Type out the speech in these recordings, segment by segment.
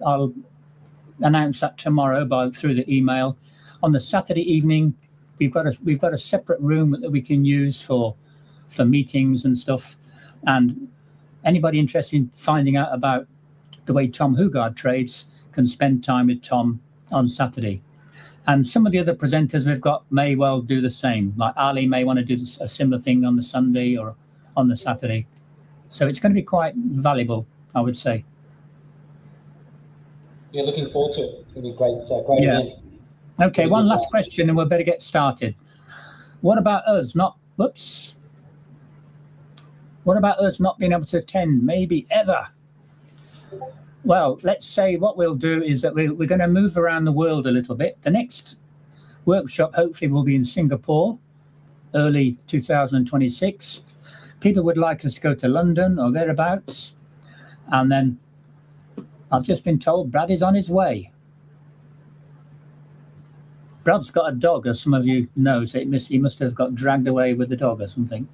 I'll announce that tomorrow through the email. On the Saturday evening, we've got a separate room that we can use for meetings and stuff. And anybody interested in finding out about the way Tom Hugard trades can spend time with Tom on Saturday. And some of the other presenters we've got may well do the same. Like Ali may want to do a similar thing on the Sunday or on the Saturday. So it's going to be quite valuable, I would say. Yeah, looking forward to it. It's going to be great event. Okay, one last question and we'll better get started. What about us not being able to attend, maybe ever? Well, let's say what we'll do is that we're going to move around the world a little bit. The next workshop hopefully will be in Singapore, early 2026. People would like us to go to London or thereabouts. And then I've just been told Brad is on his way. Brad's got a dog, as some of you know, so he must have got dragged away with the dog or something.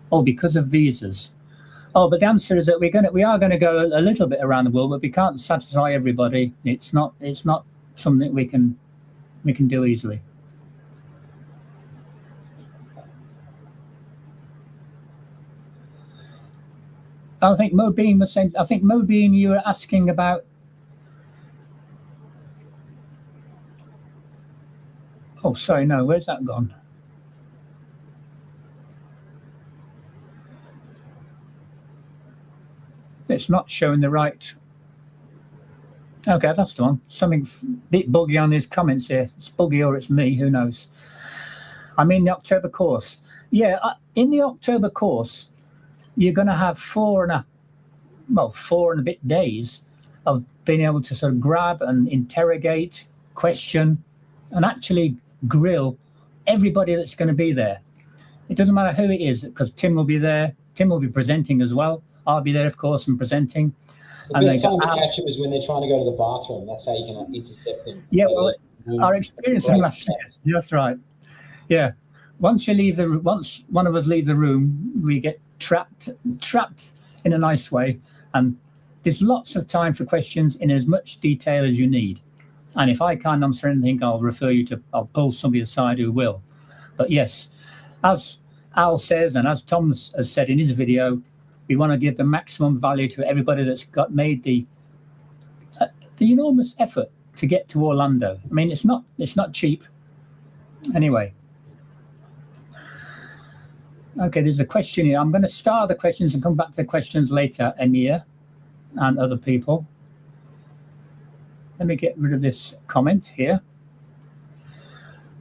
Oh, because of visas. Oh, but the answer is that we are going to go a little bit around the world, but we can't satisfy everybody. It's not something we can do easily. I think Mo Bean was saying. I think Mo Bean, you were asking about. Oh, sorry, no. Where's that gone? It's not showing the right. Okay, that's the one. Something a bit buggy on his comments here. It's buggy or it's me, who knows. I mean the October course. Yeah, in the October course, you're going to have 4 and a bit days of being able to sort of grab and interrogate, question, and actually grill everybody that's going to be there. It doesn't matter who it is, because Tim will be there. Tim will be presenting as well. I'll be there, of course, and presenting. The best time to catch them is when they're trying to go to the bathroom. That's how you can intercept them. Yeah, well, our experience in last year. That's right. Yeah, once one of us leave the room, we get trapped in a nice way, and there's lots of time for questions in as much detail as you need. And if I can't answer anything, I'll pull somebody aside who will. But yes, as Al says, and as Tom has said in his video, we want to give the maximum value to everybody that's made the enormous effort to get to Orlando. I mean, it's not cheap. Anyway. Okay, there's a question here. I'm going to start the questions and come back to the questions later, Emir and other people. Let me get rid of this comment here.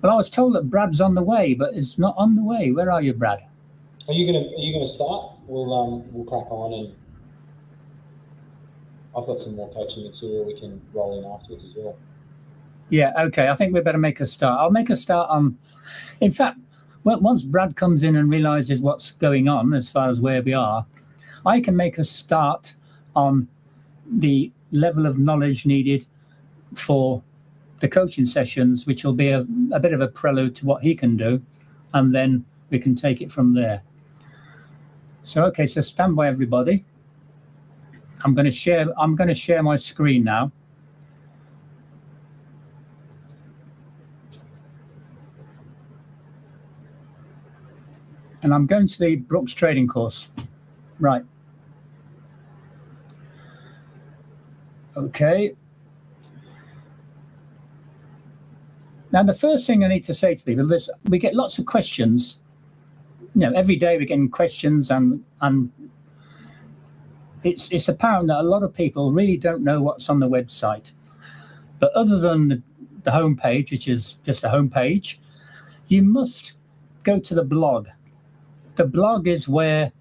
Well, I was told that Brad's on the way, but it's not on the way. Where are you, Brad? Are you gonna start? We'll crack on, and I've got some more coaching material we can roll in afterwards as well. Yeah, okay. I think we better make a start. I'll make a start on. In fact, once Brad comes in and realizes what's going on as far as where we are, I can make a start on the level of knowledge needed for the coaching sessions, which will be a bit of a prelude to what he can do, and then we can take it from there. So okay, so stand by, everybody. I'm going to share my screen now. And I'm going to the Brooks trading course. Right. Okay. Now, the first thing I need to say to people is we get lots of questions. Every day we're getting questions, and it's apparent that a lot of people really don't know what's on the website. But other than the homepage, which is just a homepage, you must go to the blog. The blog is where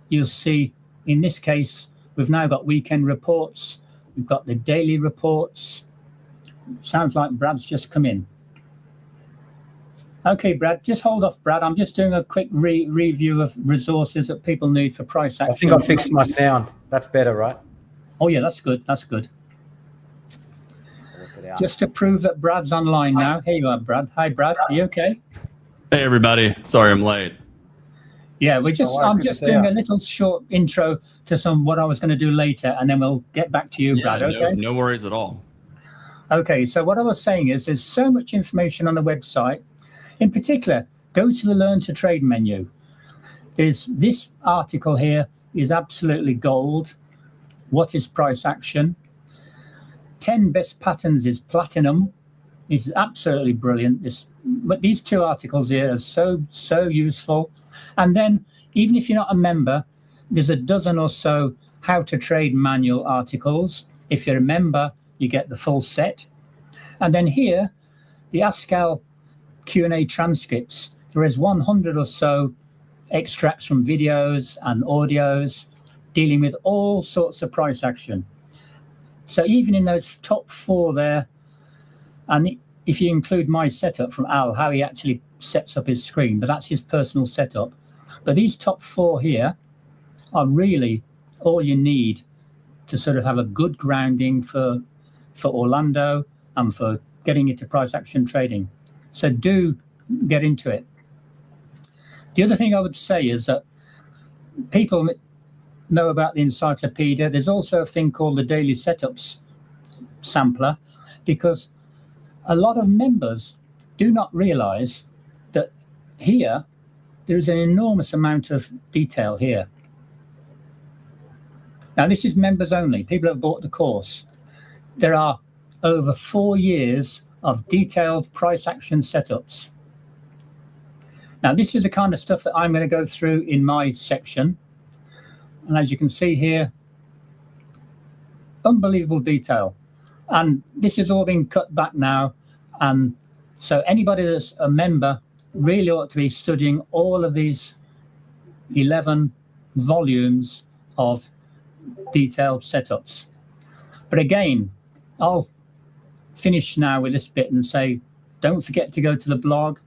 you'll see, in this case, we've now got weekend reports. We've got the daily reports. Sounds like Brad's just come in. Okay, Brad, just hold off, Brad. I'm just doing a quick review of resources that people need for price action. I think I fixed my sound. That's better, right? Oh, yeah, that's good. That's good. Just to prove that Brad's online now. Here you are, Brad. Hi, Brad. Are you okay? Hey, everybody. Sorry I'm late. Yeah, I'm worries, good to just see doing ya. a little short intro to what I was going to do later, and then we'll get back to you, Yeah, Brad. Okay. no worries at all. Okay. So what I was saying is, there's so much information on the website. In particular, go to the Learn to Trade menu. There's this article here is absolutely gold. What is price action? 10 best patterns is platinum. It's absolutely brilliant. But these two articles here are so useful. And then, even if you're not a member, there's a dozen or so how to trade manual articles. If you're a member, you get the full set. And then here, the ASCAL Q&A transcripts. There is 100 or so extracts from videos and audios dealing with all sorts of price action. So even in those top 4 there, and if you include my setup from Al, how he actually sets up his screen, but that's his personal setup. But these top 4 here are really all you need to sort of have a good grounding for Orlando and for getting into price action trading. So do get into it. The other thing I would say is that people know about the encyclopedia. There's also a thing called the daily setups sampler, because a lot of members do not realize that here there is an enormous amount of detail here. Now, this is members only. People have bought the course. There are over 4 years of detailed price action setups. Now, this is the kind of stuff that I'm going to go through in my section. And as you can see here, unbelievable detail. And this is all being cut back now. And so anybody that's a member really ought to be studying all of these 11 volumes of detailed setups. But again, I'll finish now with this bit and say, don't forget to go to the blog.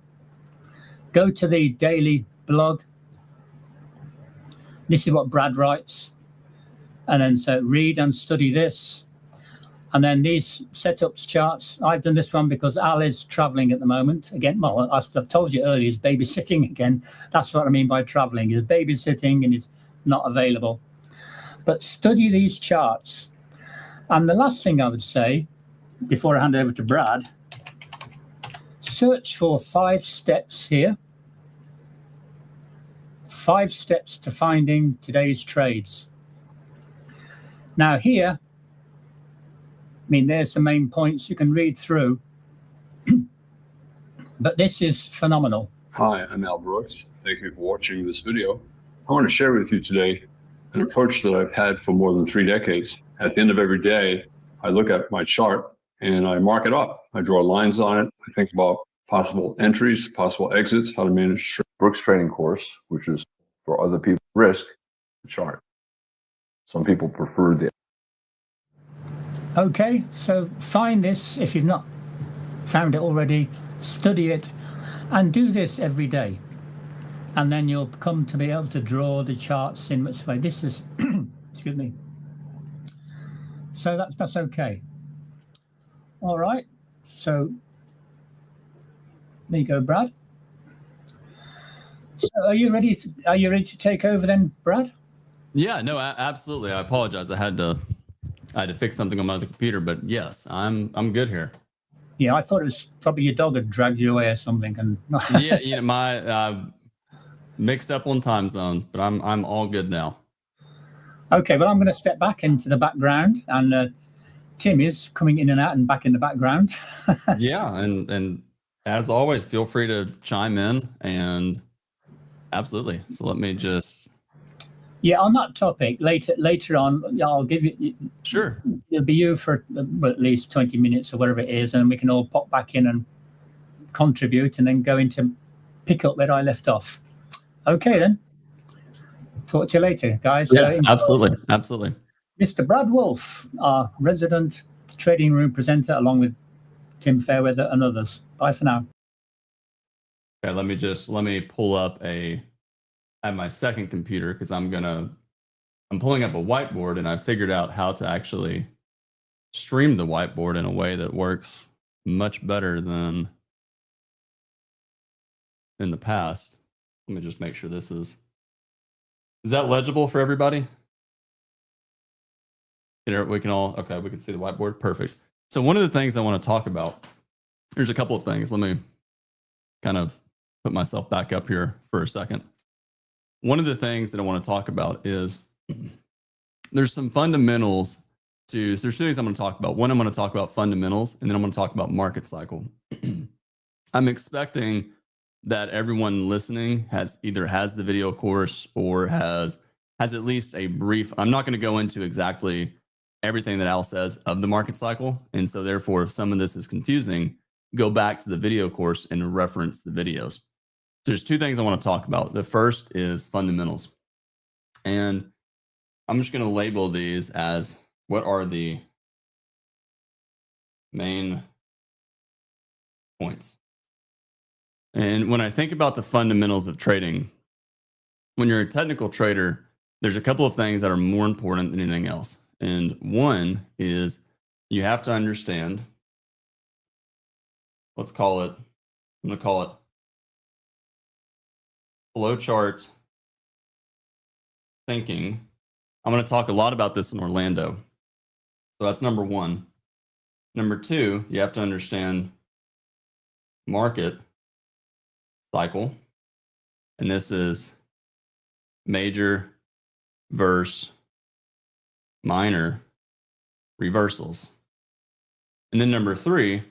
Go to the daily blog. This is what Brad writes. And then so read and study this. And then these setups charts, I've done this one because Al is traveling at the moment. Again, well, I've told you earlier, he's babysitting again. That's what I mean by traveling. He's babysitting and he's not available. But study these charts. And the last thing I would say, before I hand over to Brad, search for 5 steps here. 5 steps to finding today's trades. Now here, I mean, there's the main points you can read through, but this is phenomenal. Hi, I'm Al Brooks. Thank you for watching this video. I want to share with you today an approach that I've had for more than 3 decades. At the end of every day, I look at my chart and I mark it up. I draw lines on it. I think about possible entries, possible exits, how to manage Brooks trading course, which is for other people risk the chart. Some people prefer the. Okay, so find this if you've not found it already, study it, and do this every day. And then you'll come to be able to draw the charts in much way. This is, excuse me. So that's okay. All right, so there you go, Brad. So are you ready to take over then, Brad? Yeah, no, absolutely. I apologize. I had to fix something on my other computer, but yes, I'm good here. Yeah, I thought it was probably your dog had dragged you away or something. And yeah, you know, my mixed up on time zones, but I'm all good now. Okay, well, I'm going to step back into the background, and Tim is coming in and out and back in the background. Yeah, and as always, feel free to chime in, and absolutely. So let me just. Yeah, on that topic later on, I'll give you. Sure. It'll be you for at least 20 minutes or whatever it is, and we can all pop back in and contribute, and then go into pick up where I left off. Okay, then. Talk to you later, guys. Yeah, absolutely. Mr. Brad Wolf, our resident trading room presenter, along with Tim Fairweather and others. Bye for now. Okay, let me pull up at my second computer, because I'm pulling up a whiteboard, and I figured out how to actually stream the whiteboard in a way that works much better than in the past. Let me just make sure this is Is that legible for everybody? We can all, okay, we can see the whiteboard. Perfect. So one of the things I want to talk about, there's a couple of things. Let me kind of put myself back up here for a second. One of the things that I want to talk about is there's some fundamentals so there's two things I'm going to talk about. One, I'm going to talk about fundamentals, and then I'm going to talk about market cycle. I'm expecting that everyone listening has the video course or has at least a brief. I'm not going to go into exactly everything that Al says of the market cycle. And so therefore, if some of this is confusing, go back to the video course and reference the videos. So there's two things I want to talk about. The first is fundamentals. And I'm just going to label these as what are the main points. And when I think about the fundamentals of trading, when you're a technical trader, there's a couple of things that are more important than anything else. And one is you have to understand, I'm going to call it flowchart thinking. I'm going to talk a lot about this in Orlando. So that's number one. Number two, you have to understand market cycle. And this is major versus minor reversals. And then number three,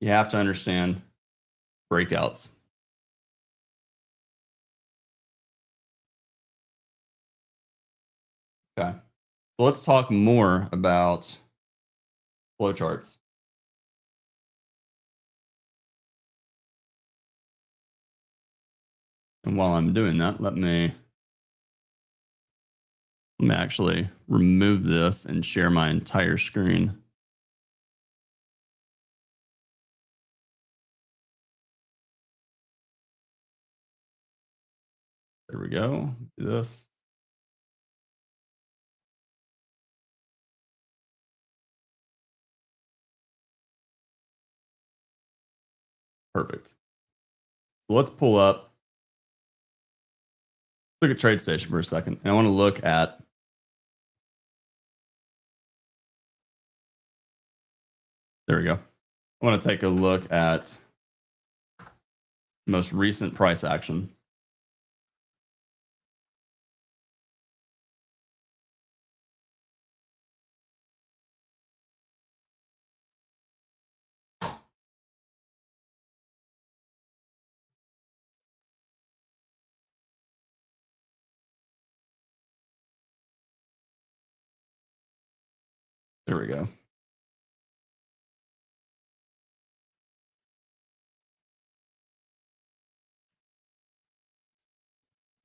you have to understand breakouts. Okay, so let's talk more about flowcharts. And while I'm doing that, let me actually remove this and share my entire screen. There we go. Do this. Perfect. So let's pull up. Look at TradeStation for a second. And I want to look at there we go. I want to take a look at most recent price action. There we go.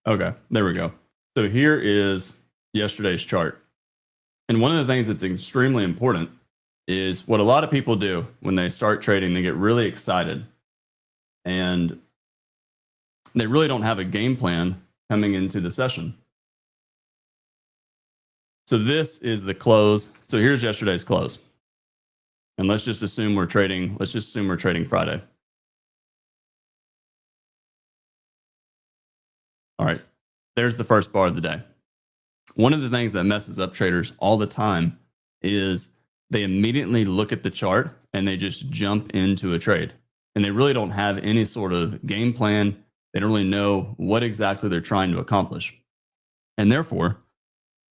Okay, there we go. So here is yesterday's chart. And one of the things that's extremely important is what a lot of people do when they start trading, they get really excited and they really don't have a game plan coming into the session. So this is the close. So here's yesterday's close. And let's just assume we're trading Friday. All right, there's the first bar of the day. One of the things that messes up traders all the time is they immediately look at the chart and they just jump into a trade. And they really don't have any sort of game plan. They don't really know what exactly they're trying to accomplish. And therefore,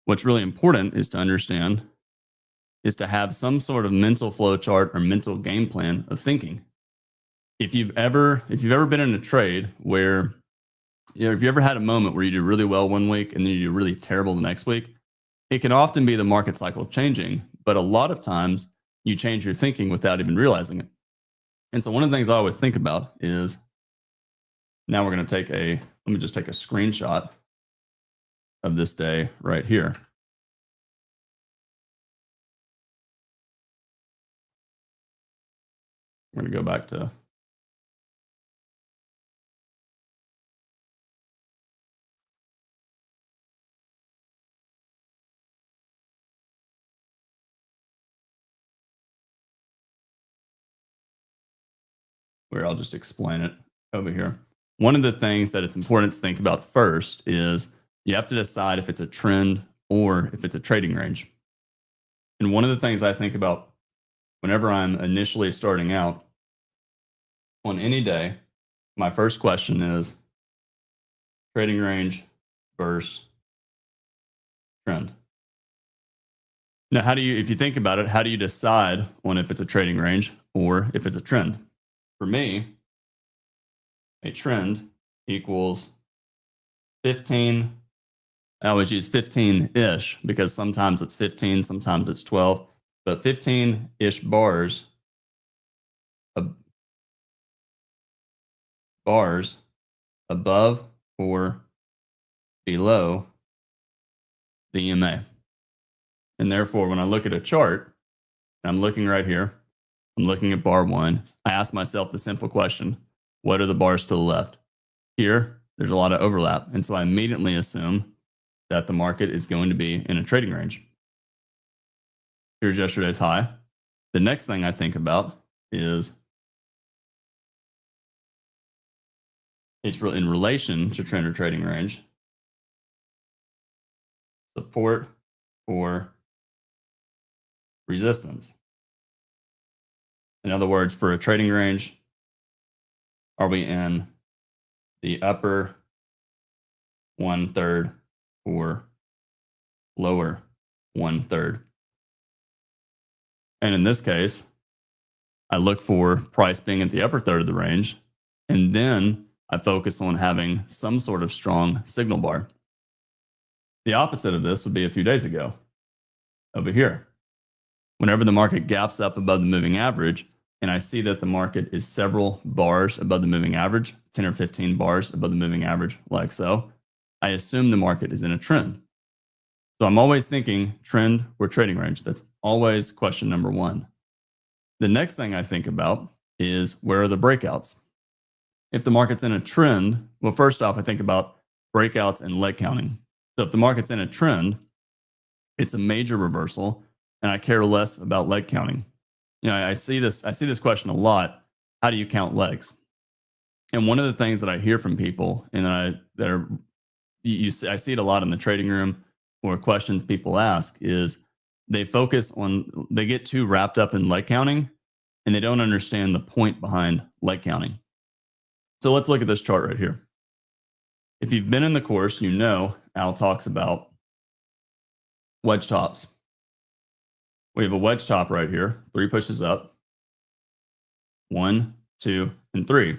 what's really important is to understand is to have some sort of mental flow chart or mental game plan of thinking. If you've ever been in a trade where, if you ever had a moment where you do really well one week and then you do really terrible the next week, it can often be the market cycle changing, but a lot of times you change your thinking without even realizing it. And so one of the things I always think about is, now we're going to let me just take a screenshot of this day right here. We're going to go back to where I'll just explain it over here. One of the things that it's important to think about first is you have to decide if it's a trend or if it's a trading range. And one of the things I think about whenever I'm initially starting out on any day, my first question is trading range versus trend. Now, if you think about it, how do you decide on if it's a trading range or if it's a trend? For me, a trend equals 15. I always use 15-ish because sometimes it's 15, sometimes it's 12, but 15-ish bars above or below the EMA. And therefore, when I look at a chart, and I'm looking right here, I'm looking at bar 1, I ask myself the simple question, what are the bars to the left? Here, there's a lot of overlap, and so I immediately assume that the market is going to be in a trading range. Here's yesterday's high. The next thing I think about is it's in relation to trend or trading range. Support or resistance. In other words, for a trading range, are we in the upper 1/3 or lower 1/3? And in this case, I look for price being at the upper third of the range, and then I focus on having some sort of strong signal bar. The opposite of this would be a few days ago, over here. Whenever the market gaps up above the moving average, and I see that the market is several bars above the moving average, 10 or 15 bars above the moving average, like so, I assume the market is in a trend. So I'm always thinking trend or trading range. That's always question number 1. The next thing I think about is where are the breakouts? If the market's in a trend, well, first off, I think about breakouts and leg counting. So if the market's in a trend, it's a major reversal, and I care less about leg counting. You know, I see this question a lot. How do you count legs? And one of the things that I hear from people, and I see it a lot in the trading room, or questions people ask, is they get too wrapped up in leg counting, and they don't understand the point behind leg counting. So let's look at this chart right here. If you've been in the course, you know Al talks about wedge tops. We have a wedge top right here, 3 pushes up, 1, 2, and 3.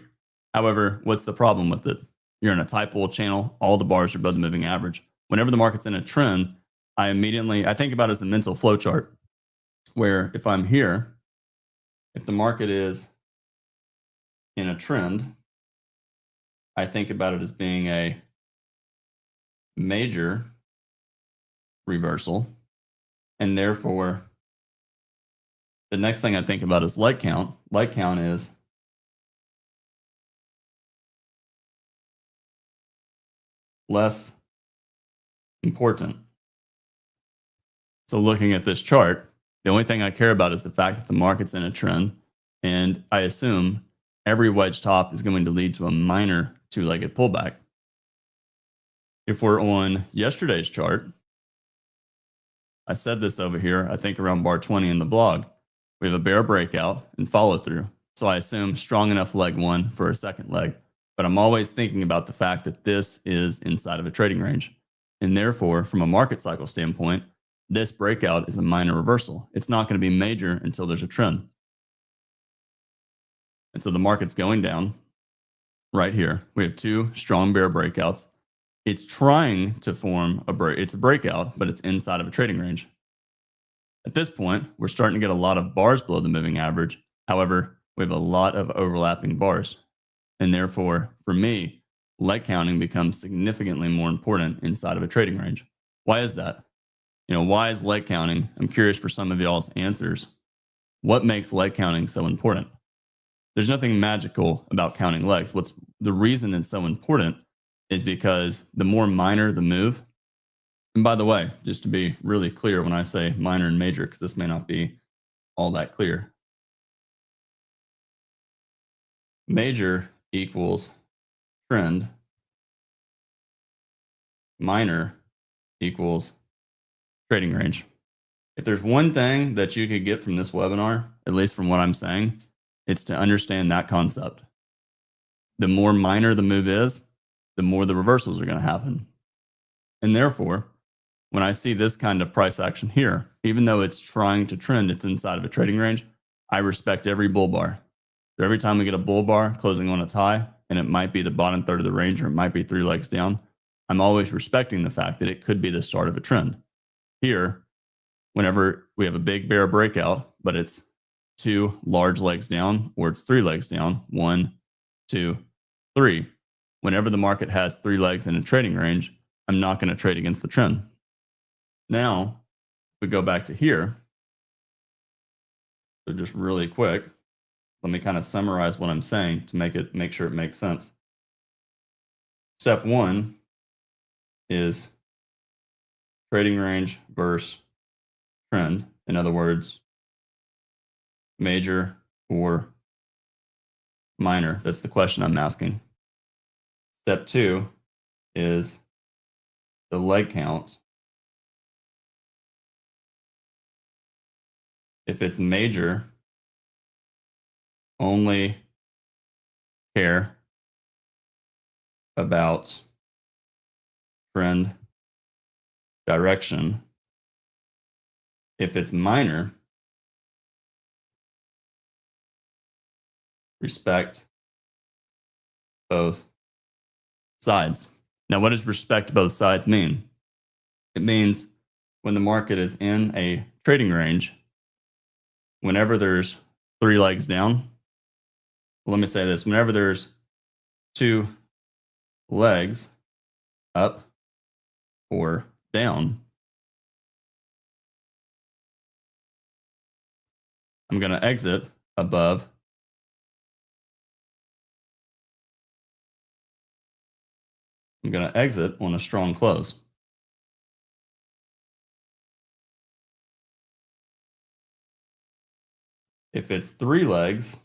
However, what's the problem with it? You're in a type wall channel, all the bars are above the moving average. Whenever the market's in a trend, I think about it as a mental flow chart, where if I'm here, if the market is in a trend, I think about it as being a major reversal, and therefore the next thing I think about is leg count. Leg count is less important. So looking at this chart, the only thing I care about is the fact that the market's in a trend, and I assume every wedge top is going to lead to a minor 2-legged pullback. If we're on yesterday's chart, I said this over here, I think around bar 20 in the blog, we have a bear breakout and follow through. So I assume strong enough leg 1 for a second leg, but I'm always thinking about the fact that this is inside of a trading range. And therefore, from a market cycle standpoint, this breakout is a minor reversal. It's not going to be major until there's a trend. And so the market's going down right here. We have 2 strong bear breakouts. It's trying to form it's a breakout, but it's inside of a trading range. At this point, we're starting to get a lot of bars below the moving average. However, we have a lot of overlapping bars. And therefore, for me, leg counting becomes significantly more important inside of a trading range. Why is that? Why is leg counting? I'm curious for some of y'all's answers. What makes leg counting so important? There's nothing magical about counting legs. The reason it's so important is because the more minor the move, and by the way, just to be really clear when I say minor and major, because this may not be all that clear. Major equals trend. minor equals trading range. If there's one thing that you could get from this webinar, at least from what I'm saying, it's to understand that concept. The more minor the move is, the more the reversals are going to happen. And therefore, when I see this kind of price action here, even though it's trying to trend, it's inside of a trading range, I respect every bull bar. So every time we get a bull bar closing on its high, and it might be the bottom third of the range, or it might be 3 legs down, I'm always respecting the fact that it could be the start of a trend. Here, whenever we have a big bear breakout, but it's 2 large legs down, or it's 3 legs down, 1, 2, 3. Whenever the market has 3 legs in a trading range, I'm not going to trade against the trend. Now, we go back to here. So just really quick, let me kind of summarize what I'm saying to make sure it makes sense. Step 1 is trading range versus trend. In other words, major or minor. That's the question I'm asking. Step 2 is the leg count. If it's major, only care about trend direction. If it's minor, respect both sides. Now, what does respect both sides mean? It means when the market is in a trading range, whenever there's 3 legs down, well, let me say this, whenever there's 2 legs up or down, I'm going to exit above I'm going to exit on a strong close. If it's 3 legs,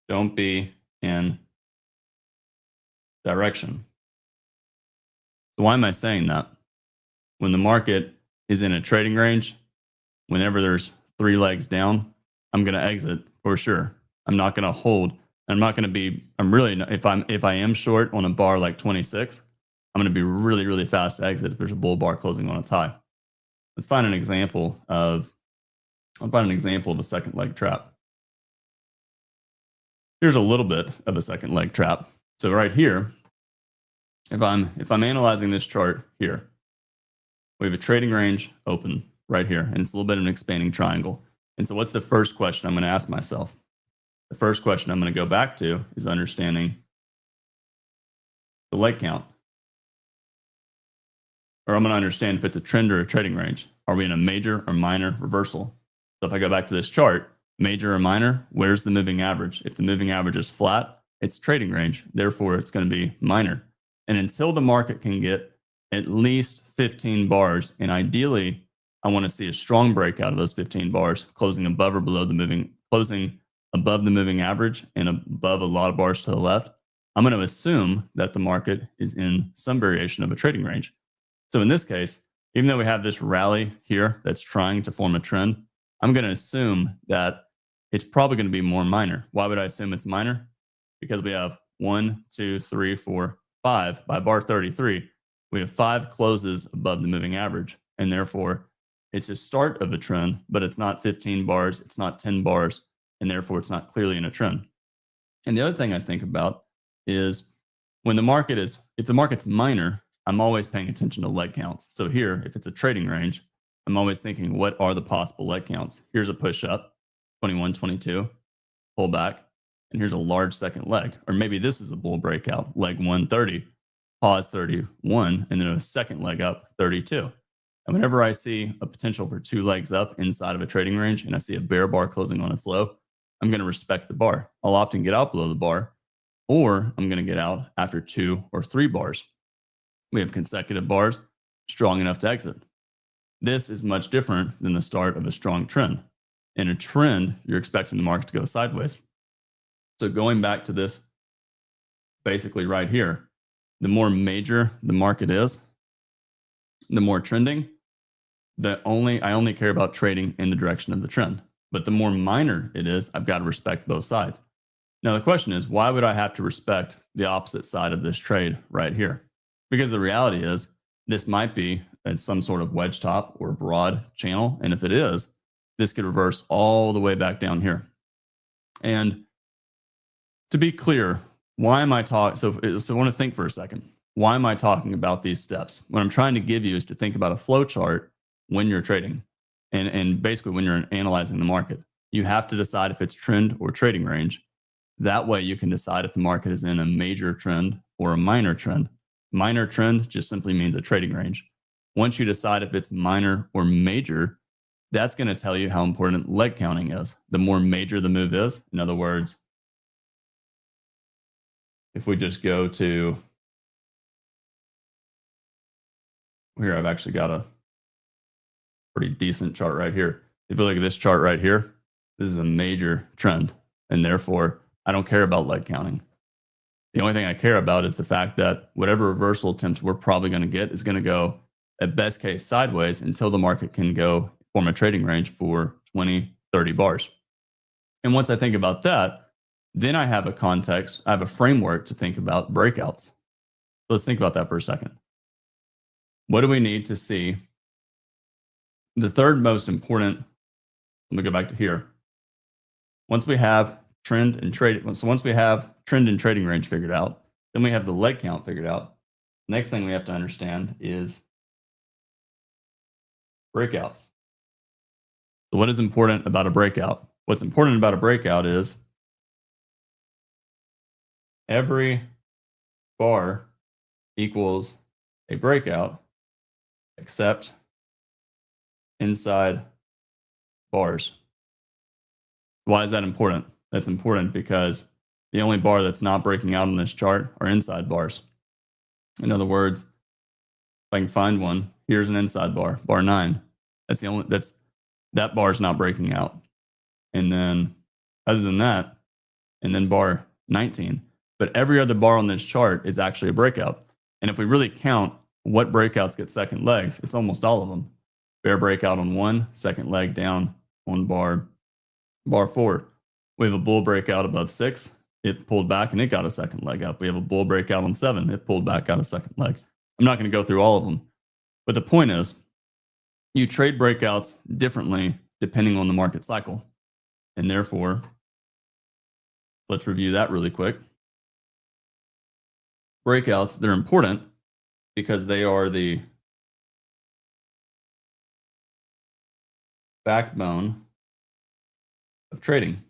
don't be in direction. So why am I saying that? When the market is in a trading range, whenever there's 3 legs down, I'm going to exit for sure. I'm not going to hold. I'm not going to be, if I am short on a bar like 26, I'm going to be really, really fast to exit if there's a bull bar closing on its high. Let's find an example of a second leg trap. Here's a little bit of a second leg trap. So right here, if I'm analyzing this chart here, we have a trading range open right here, and it's a little bit of an expanding triangle. And so what's the first question I'm going to ask myself? The first question I'm going to go back to is understanding the leg count. Or I'm going to understand if it's a trend or a trading range. Are we in a major or minor reversal? So if I go back to this chart, major or minor, where's the moving average? If the moving average is flat, it's trading range. Therefore, it's going to be minor. And until the market can get at least 15 bars, and ideally, I want to see a strong breakout of those 15 bars, closing above or below the moving, closing above the moving average and above a lot of bars to the left, I'm going to assume that the market is in some variation of a trading range. So in this case, even though we have this rally here that's trying to form a trend, I'm going to assume that it's probably going to be more minor. Why would I assume it's minor? Because we have 1, 2, 3, 4, 5. By bar 33, we have 5 closes above the moving average. And therefore, it's a start of a trend, but it's not 15 bars. It's not 10 bars. And therefore, it's not clearly in a trend. And the other thing I think about is if the market's minor, I'm always paying attention to leg counts. So here, if it's a trading range, I'm always thinking, what are the possible leg counts? Here's a push up, 21, 22, pull back, and here's a large second leg. Or maybe this is a bull breakout, leg 130, pause 31, and then a second leg up, 32. And whenever I see a potential for 2 legs up inside of a trading range and I see a bear bar closing on its low, I'm going to respect the bar. I'll often get out below the bar, or I'm going to get out after 2 or 3 bars. We have consecutive bars strong enough to exit. This is much different than the start of a strong trend. In a trend, you're expecting the market to go sideways. So going back to this basically right here. The more major the market is, the more trending, I only care about trading in the direction of the trend. But the more minor it is, I've got to respect both sides. Now, the question is, why would I have to respect the opposite side of this trade right here? Because the reality is, this might be at some sort of wedge top or broad channel. And if it is, this could reverse all the way back down here. And to be clear, why am I talking? So I want to think for a second. Why am I talking about these steps? What I'm trying to give you is to think about a flow chart when you're trading. And basically when you're analyzing the market, you have to decide if it's trend or trading range. That way you can decide if the market is in a major trend or a minor trend. Minor trend just simply means a trading range. Once you decide if it's minor or major, that's going to tell you how important leg counting is. The more major the move is, in other words, if we just go to here, I've actually got a pretty decent chart right here. If you look at this chart right here, this is a major trend. And therefore, I don't care about leg counting. The only thing I care about is the fact that whatever reversal attempts we're probably going to get is going to go at best case sideways until the market can go form a trading range for 20, 30 bars. And once I think about that, then I have a context, I have a framework to think about breakouts. So let's think about that for a second. What do we need to see? The third most important, let me go back to here. Once we have trend and trade, so once we have trend and trading range figured out, then we have the leg count figured out. Next thing we have to understand is breakouts. So what is important about a breakout? What's important about a breakout is every bar equals a breakout except inside bars. Why is that important? That's important because the only bar that's not breaking out on this chart are inside bars. In other words, if I can find one, here's an inside bar, bar 9. That's the only, that bar is not breaking out. And then other than that, and then bar 19. But every other bar on this chart is actually a breakout. And if we really count what breakouts get second legs, it's almost all of them. Bear breakout on 1, second leg down on bar 4. We have a bull breakout above 6. It pulled back and it got a second leg up. We have a bull breakout on 7. It pulled back, got a second leg. I'm not going to go through all of them. But the point is, you trade breakouts differently depending on the market cycle. And therefore, let's review that really quick. Breakouts, they're important because they are the backbone of trading.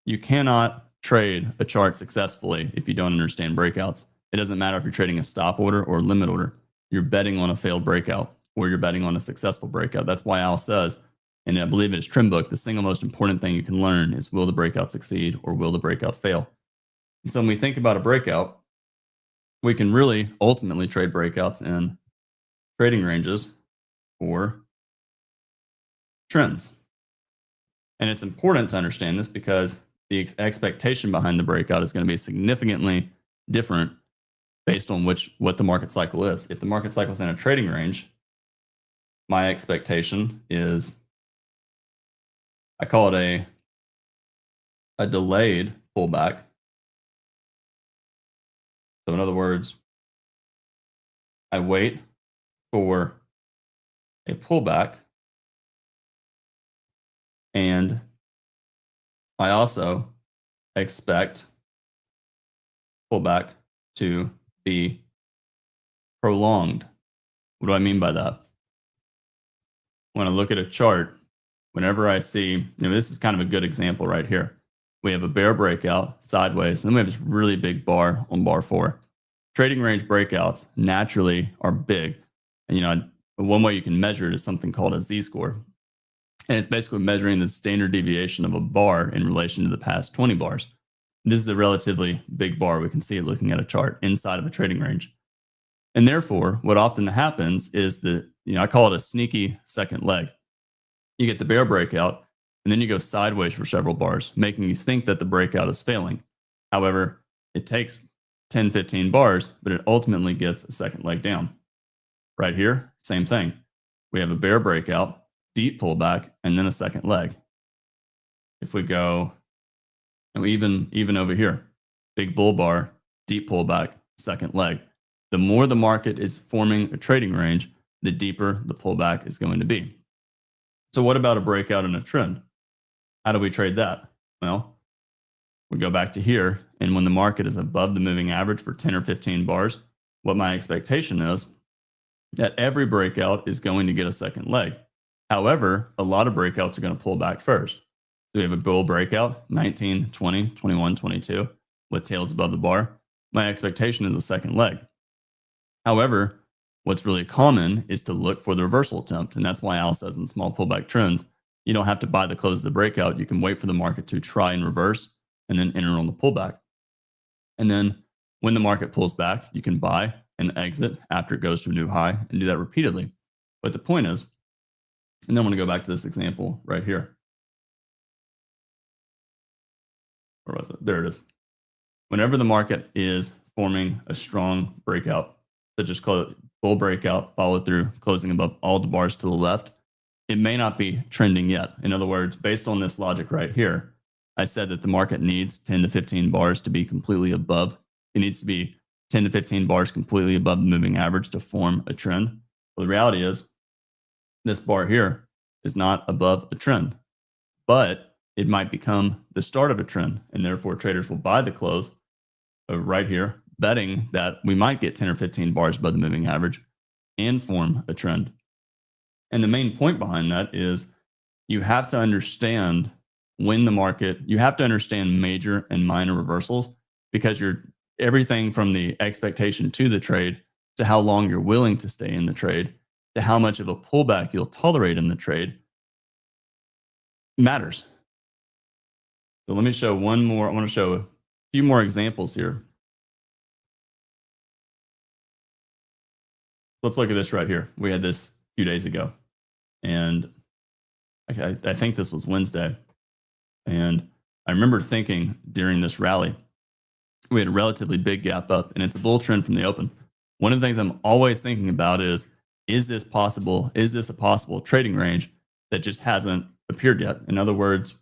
You cannot trade a chart successfully if you don't understand breakouts. It doesn't matter if you're trading a stop order or a limit order. You're betting on a failed breakout or you're betting on a successful breakout. That's why Al says, and I believe in his trim book, the single most important thing you can learn is will the breakout succeed or will the breakout fail? And so when we think about a breakout, we can really ultimately trade breakouts in trading ranges or trends. And it's important to understand this because the expectation behind the breakout is going to be significantly different based on what the market cycle is. If the market cycle is in a trading range, my expectation is, I call it a delayed pullback. So in other words, I wait for a pullback and I also expect pullback to be prolonged. What do I mean by that? When I look at a chart, whenever I see, this is kind of a good example right here. We have a bear breakout sideways, and then we have this really big bar on bar 4. Trading range breakouts naturally are big. And one way you can measure it is something called a Z-score. And it's basically measuring the standard deviation of a bar in relation to the past 20 bars. This is a relatively big bar. We can see it looking at a chart inside of a trading range. And therefore, what often happens is that, I call it a sneaky second leg. You get the bear breakout, and then you go sideways for several bars, making you think that the breakout is failing. However, it takes 10, 15 bars, but it ultimately gets a second leg down. Right here, same thing. We have a bear breakout, deep pullback, and then a second leg. If we go, and even over here, big bull bar, deep pullback, second leg. The more the market is forming a trading range, the deeper the pullback is going to be. So what about a breakout in a trend? How do we trade that? Well, we go back to here, and when the market is above the moving average for 10 or 15 bars, what my expectation is that every breakout is going to get a second leg. However, a lot of breakouts are going to pull back first. So we have a bull breakout, 19, 20, 21, 22, with tails above the bar. My expectation is a second leg. However, what's really common is to look for the reversal attempt. And that's why Al says in small pullback trends, you don't have to buy the close of the breakout. You can wait for the market to try and reverse and then enter on the pullback. And then when the market pulls back, you can buy and exit after it goes to a new high and do that repeatedly. But the point is, and then I want to go back to this example right here. Where was it? There it is. Whenever the market is forming a strong breakout, such as bull breakout, followed through, closing above all the bars to the left, it may not be trending yet. In other words, based on this logic right here, I said that the market needs 10 to 15 bars to be completely above. It needs to be 10 to 15 bars completely above the moving average to form a trend. Well, the reality is this bar here is not above a trend, but it might become the start of a trend. And therefore traders will buy the close right here, betting that we might get 10 or 15 bars above the moving average and form a trend. And the main point behind that is you have to understand when the market, you have to understand major and minor reversals, because you're everything from the expectation to the trade to how long you're willing to stay in the trade to how much of a pullback you'll tolerate in the trade matters. So let me show one more. I want to show a few more examples here. Let's look at this right here. We had this a few days ago, and I think this was Wednesday. And I remember thinking during this rally, we had a relatively big gap up, and it's a bull trend from the open. One of the things I'm always thinking about is this possible? Is this a possible trading range that just hasn't appeared yet? In other words,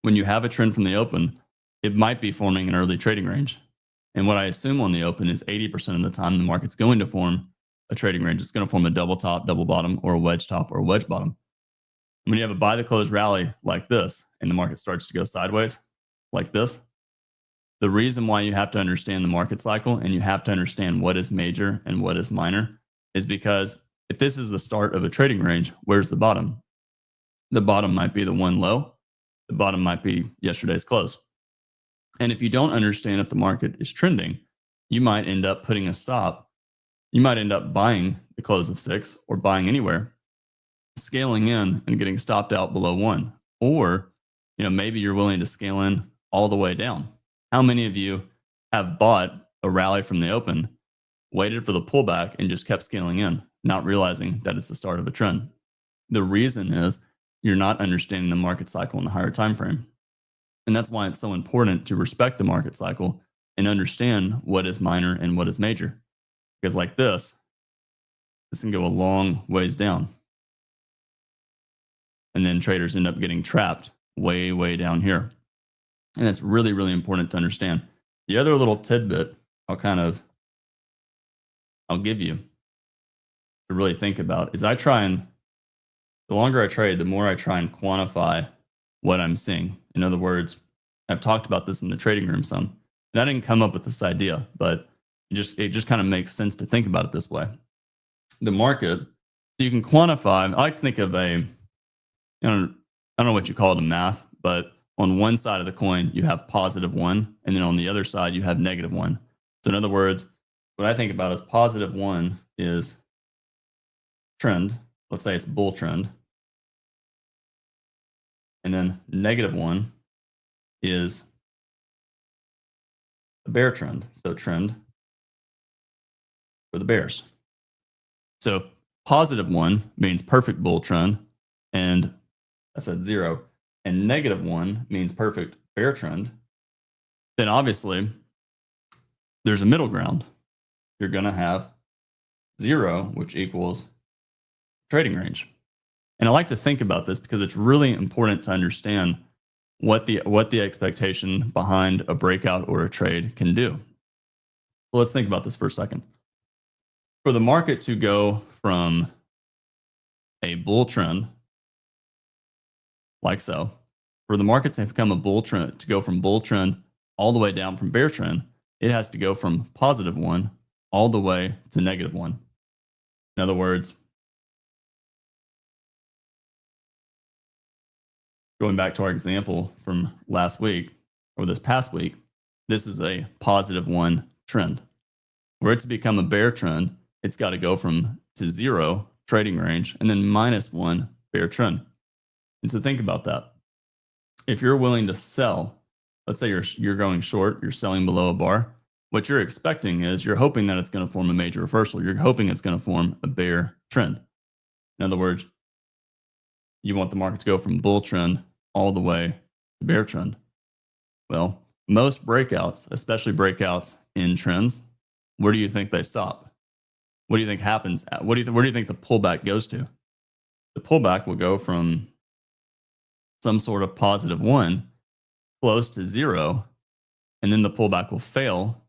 when you have a trend from the open, it might be forming an early trading range. And what I assume on the open is 80% of the time the market's going to form a trading range. It's going to form a double top, double bottom, or a wedge top or a wedge bottom. When you have a buy the close rally like this and the market starts to go sideways like this, the reason why you have to understand the market cycle and you have to understand what is major and what is minor is because if this is the start of a trading range, where's the bottom? The bottom might be the one low. The bottom might be yesterday's close. And if you don't understand if the market is trending, you might end up putting a stop. You might end up buying the close of 6 or buying anywhere, scaling in and getting stopped out below 1. Or, maybe you're willing to scale in all the way down. How many of you have bought a rally from the open, waited for the pullback, and just kept scaling in, not realizing that it's the start of a trend? The reason is you're not understanding the market cycle in the higher time frame. And that's why it's so important to respect the market cycle and understand what is minor and what is major. Because like this can go a long ways down. And then traders end up getting trapped way, way down here. And that's really, really important to understand. The other little tidbit I'll give you to really think about is the longer I trade, the more I try and quantify what I'm seeing. In other words, I've talked about this in the trading room some, and I didn't come up with this idea, but it just kind of makes sense to think about it this way. The market, so you can quantify, I like to think of I don't know what you call it in math, but on one side of the coin, you have +1, and then on the other side, you have -1. So in other words, what I think about is +1 is trend. Let's say it's bull trend. And then -1 is a bear trend. So trend for the bears. So +1 means perfect bull trend, and I said 0. And -1 means perfect bear trend. Then obviously there's a middle ground. You're going to have 0, which equals trading range. And I like to think about this because it's really important to understand what the expectation behind a breakout or a trade can do. So let's think about this for a second. For the market to go from a bull trend, like so, for the market to become a bull trend, to go from bull trend all the way down from bear trend, it has to go from +1 all the way to -1. In other words, going back to our example from last week or this past week, this is a +1 trend. For it to become a bear trend, it's got to go to 0 trading range and then -1 bear trend. And so think about that. If you're willing to sell, let's say you're going short, you're selling below a bar, what you're expecting is you're hoping that it's going to form a major reversal. You're hoping it's going to form a bear trend. In other words, you want the market to go from bull trend all the way to bear trend. Well, most breakouts, especially breakouts in trends, where do you think they stop? What do you think happens? Where do you think the pullback goes to? The pullback will go from some sort of +1 close to 0, and then the pullback will fail,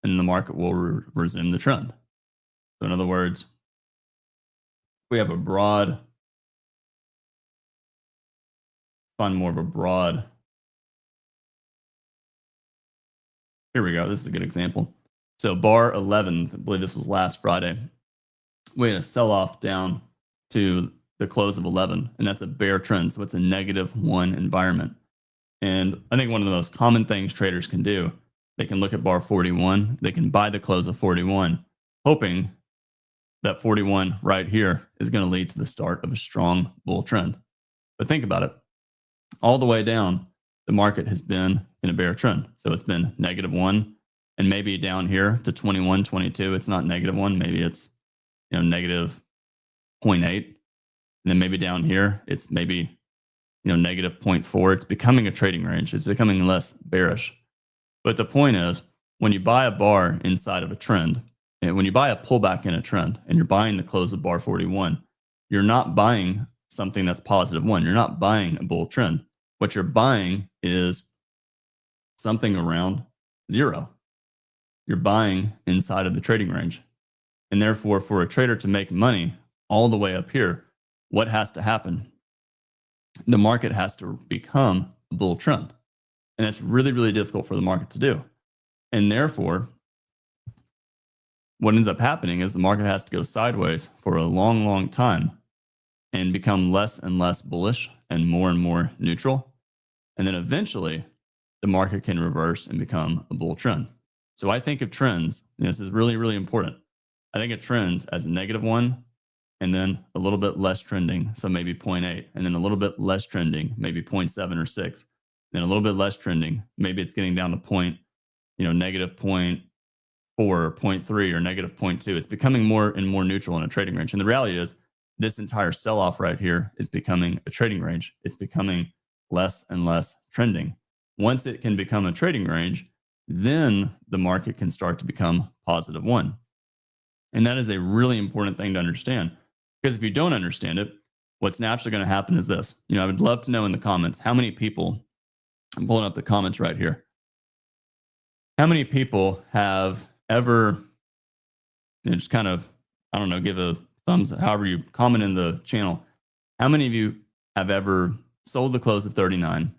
and the market will resume the trend. So in other words, we have a broad, find more of a broad. Here we go. This is a good example. So bar 11, I believe this was last Friday, we had a sell-off down to the close of 11, and that's a bear trend. So it's a -1 environment. And I think one of the most common things traders can do, they can look at bar 41, they can buy the close of 41, hoping that 41 right here is going to lead to the start of a strong bull trend. But think about it. All the way down, the market has been in a bear trend. So it's been -1, and maybe down here to 21, 22, it's not -1. Maybe it's, -0.8. And then maybe down here, it's maybe, -0.4. It's becoming a trading range. It's becoming less bearish. But the point is, when you buy a bar inside of a trend, and when you buy a pullback in a trend, and you're buying the close of bar 41, you're not buying something that's +1. You're not buying a bull trend. What you're buying is something around 0. You're buying inside of the trading range. And therefore, for a trader to make money all the way up here, what has to happen? The market has to become a bull trend. And it's really, really difficult for the market to do. And therefore, what ends up happening is the market has to go sideways for a long, long time and become less and less bullish and more neutral. And then eventually, the market can reverse and become a bull trend. So I think of trends, and this is really, really important. I think of trends as a -1, and then a little bit less trending, so maybe 0.8, and then a little bit less trending, maybe 0.7 or 6, then a little bit less trending, maybe it's getting down to -0.4 or 0.3 or -0.2. It's becoming more and more neutral in a trading range. And the reality is, this entire sell-off right here is becoming a trading range. It's becoming less and less trending. Once it can become a trading range, then the market can start to become +1. And that is a really important thing to understand, because if you don't understand it, what's naturally going to happen is this. I would love to know in the comments, how many people, I'm pulling up the comments right here. How many people have ever, just kind of, I don't know, give a thumbs, however you comment in the channel. How many of you have ever sold the close of 39,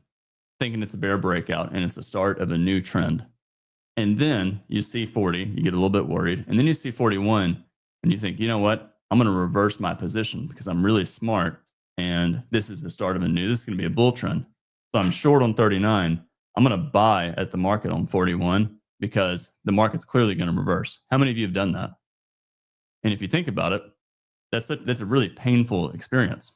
thinking it's a bear breakout and it's the start of a new trend? And then you see 40, you get a little bit worried. And then you see 41 and you think, you know what? I'm going to reverse my position because I'm really smart. And this is the start of this is going to be a bull trend. So I'm short on 39. I'm going to buy at the market on 41 because the market's clearly going to reverse. How many of you have done that? And if you think about it, that's a really painful experience.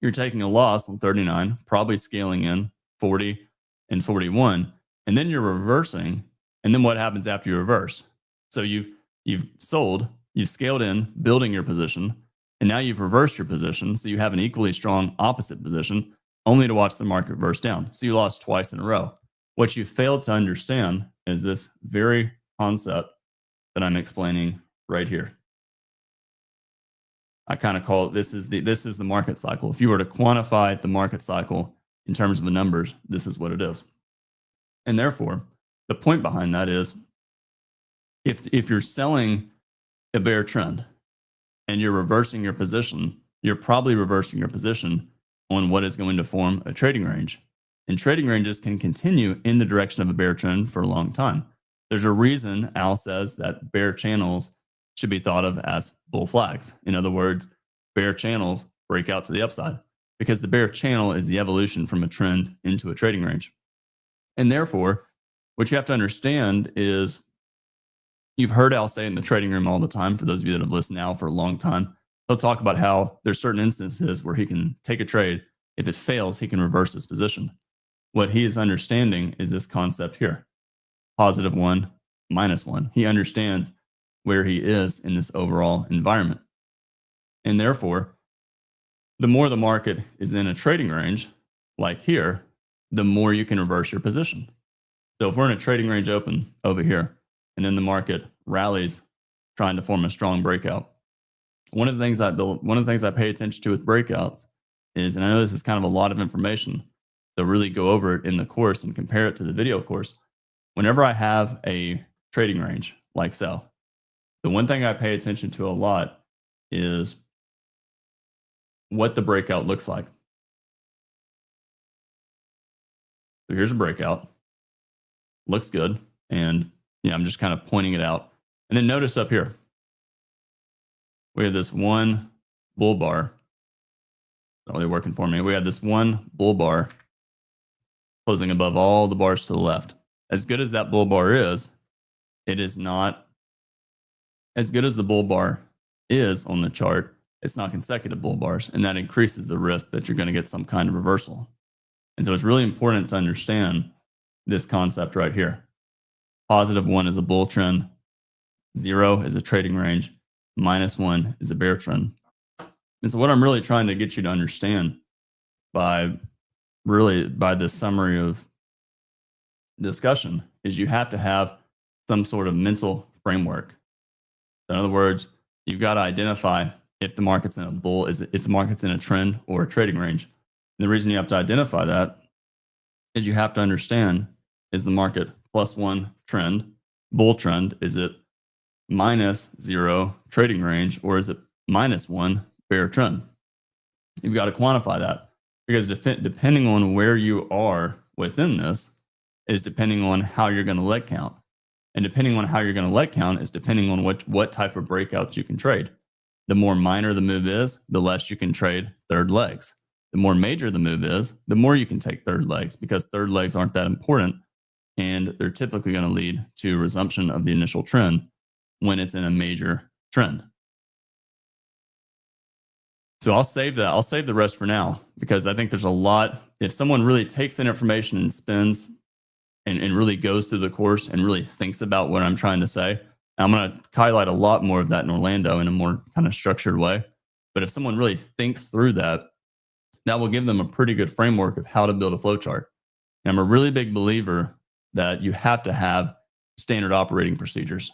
You're taking a loss on 39, probably scaling in 40 and 41, and then you're reversing. And then what happens after you reverse? So you've sold, you've scaled in, building your position, and now you've reversed your position. So you have an equally strong opposite position, only to watch the market reverse down. So you lost twice in a row. What you failed to understand is this very concept that I'm explaining right here. I kind of call it, this is the market cycle. If you were to quantify the market cycle in terms of the numbers, this is what it is. And therefore, the point behind that is if you're selling a bear trend and you're reversing your position, you're probably reversing your position on what is going to form a trading range. And trading ranges can continue in the direction of a bear trend for a long time. There's a reason Al says that bear channels should be thought of as bull flags. In other words, bear channels break out to the upside because the bear channel is the evolution from a trend into a trading range. And therefore, what you have to understand is, you've heard Al say in the trading room all the time, for those of you that have listened now for a long time, he'll talk about how there's certain instances where he can take a trade. If it fails, he can reverse his position. What he is understanding is this concept here, +1, -1. He understands where he is in this overall environment. And therefore, the more the market is in a trading range, like here, the more you can reverse your position. So if we're in a trading range open over here, and then the market rallies trying to form a strong breakout, one of the things I pay attention to with breakouts is, and I know this is kind of a lot of information, so really go over it in the course and compare it to the video course. Whenever I have a trading range like so, the one thing I pay attention to a lot is what the breakout looks like. So here's a breakout. Looks good. And I'm just kind of pointing it out. And then notice up here, we have this one bull bar. Not really working for me. We have this one bull bar closing above all the bars to the left. As good as that bull bar is, it is not as good as the bull bar is on the chart. It's not consecutive bull bars, and that increases the risk that you're going to get some kind of reversal. And so it's really important to understand this concept right here. +1 is a bull trend, 0 is a trading range, -1 is a bear trend. And so what I'm really trying to get you to understand by this summary of discussion is you have to have some sort of mental framework. In other words, you've got to identify if the market's in a bull, if the market's in a trend or a trading range. And the reason you have to identify that is you have to understand, is the market +1 trend, bull trend? Is it -0 trading range, or is it -1 bear trend? You've got to quantify that, because depending on where you are within this is depending on how you're going to leg count. And depending on how you're going to leg count is depending on what type of breakouts you can trade. The more minor the move is, the less you can trade third legs. The more major the move is, the more you can take third legs, because third legs aren't that important, and they're typically going to lead to resumption of the initial trend when it's in a major trend. So I'll save that. I'll save the rest for now, because I think there's a lot. If someone really takes that information and spends and really goes through the course and really thinks about what I'm trying to say, I'm going to highlight a lot more of that in Orlando in a more kind of structured way. But if someone really thinks through that, that will give them a pretty good framework of how to build a flowchart. And I'm a really big believer that you have to have standard operating procedures.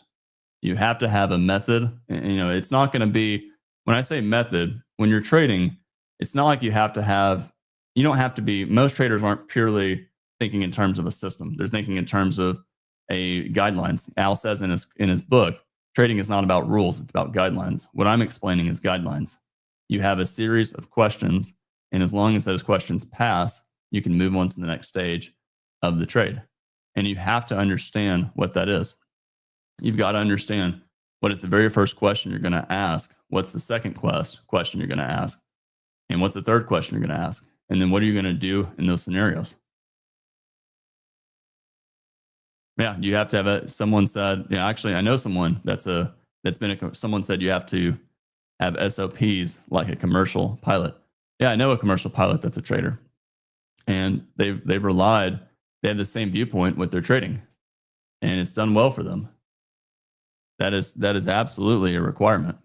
You have to have a method. And, it's not going to be, when I say method, when you're trading, it's not like you don't have to be, most traders aren't purely thinking in terms of a system. They're thinking in terms of guidelines. Al says in his book, trading is not about rules, it's about guidelines. What I'm explaining is guidelines. You have a series of questions, and as long as those questions pass, you can move on to the next stage of the trade. And you have to understand what that is. You've got to understand what is the very first question you're going to ask, what's the second question you're going to ask, and what's the third question you're going to ask, and then what are you going to do in those scenarios. Yeah, you have to have someone said, actually, I know someone someone said you have to have SOPs like a commercial pilot. Yeah, I know a commercial pilot that's a trader, and they have the same viewpoint with their trading, and it's done well for them. That is absolutely a requirement.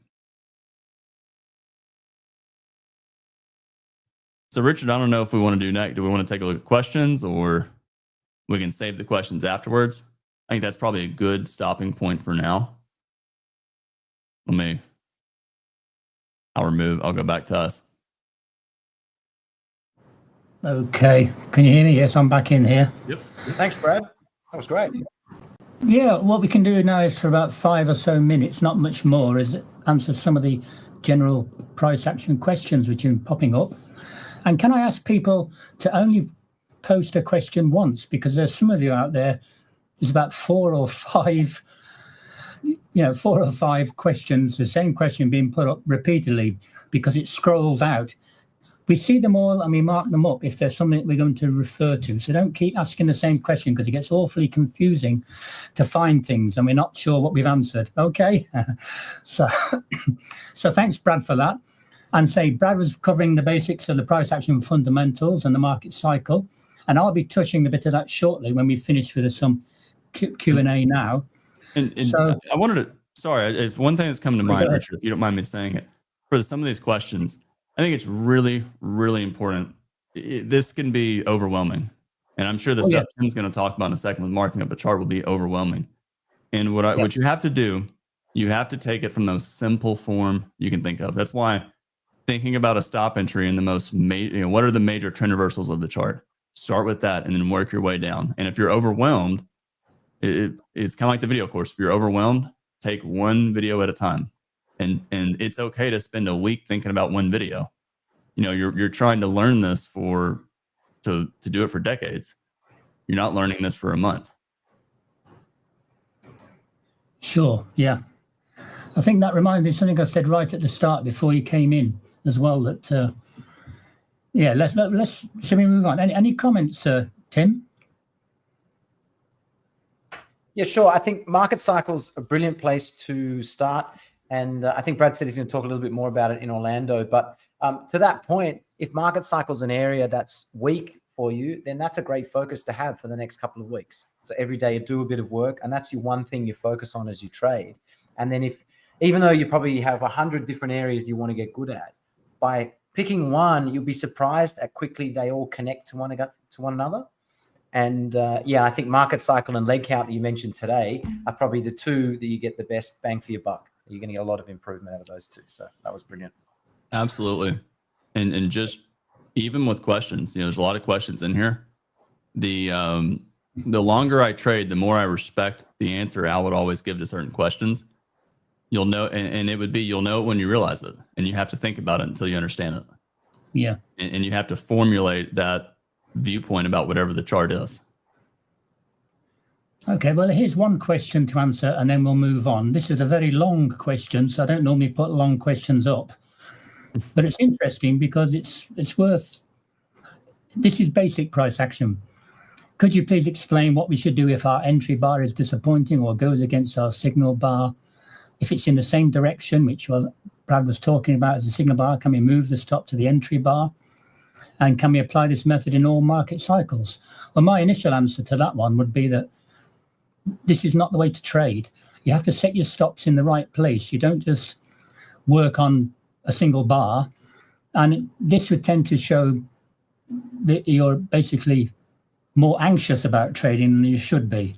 So Richard, I don't know if we want to do next. Do we want to take a look at questions, or we can save the questions afterwards? I think that's probably a good stopping point for now. I'll go back to us. Okay, can you hear me? Yes, I'm back in here. Yep. Thanks, Brad. That was great. Yeah, what we can do now is for about 5 or so minutes, not much more, is answer some of the general price action questions which are popping up. And can I ask people to only post a question once, because there's some of you out there, there's about 4 or 5 questions, the same question being put up repeatedly, because it scrolls out. We see them all and we mark them up if there's something we're going to refer to. So don't keep asking the same question, because it gets awfully confusing to find things and we're not sure what we've answered. Okay. So thanks, Brad, for that. And say Brad was covering the basics of the price action fundamentals and the market cycle. And I'll be touching a bit of that shortly when we finish with some Q&A now. And so I wanted to, sorry, if one thing that's coming to mind, Richard, if you don't mind me saying it, for some of these questions, I think it's really, really important. This can be overwhelming. And I'm sure the stuff Tim's going to talk about in a second with marking up a chart will be overwhelming. And what you have to do, you have to take it from the most simple form you can think of. That's why thinking about a stop entry in the most major, what are the major trend reversals of the chart? Start with that and then work your way down. And if you're overwhelmed, it's kind of like the video course. If you're overwhelmed, take one video at a time. And it's okay to spend a week thinking about one video. You're trying to learn this to do it for decades. You're not learning this for a month. Sure. Yeah. I think that reminded me of something I said right at the start before you came in as well. That shall we move on? Any comments, Tim? Yeah, sure. I think market cycle's a brilliant place to start. And I think Brad said he's going to talk a little bit more about it in Orlando. But to that point, if market cycle's an area that's weak for you, then that's a great focus to have for the next couple of weeks. So every day you do a bit of work, and that's your one thing you focus on as you trade. And then even though you probably have 100 different areas you want to get good at, by picking one, you'll be surprised at quickly they all connect to one another. And I think market cycle and leg count that you mentioned today are probably the two that you get the best bang for your buck. You're going to get a lot of improvement out of those two. So that was brilliant. Absolutely. And just even with questions, there's a lot of questions in here. The longer I trade, the more I respect the answer Al would always give to certain questions. You'll know, and it would be, you'll know it when you realize it, and you have to think about it until you understand it. Yeah. And you have to formulate that viewpoint about whatever the chart is. Okay, well, here's one question to answer and then we'll move on. This is a very long question, so I don't normally put long questions up. But it's interesting because it's worth... This is basic price action. Could you please explain what we should do if our entry bar is disappointing or goes against our signal bar? If it's in the same direction, which Brad was talking about as a signal bar, can we move the stop to the entry bar? And can we apply this method in all market cycles? Well, my initial answer to that one would be that this is not the way to trade. You have to set your stops in the right place. You don't just work on a single bar. And this would tend to show that you're basically more anxious about trading than you should be.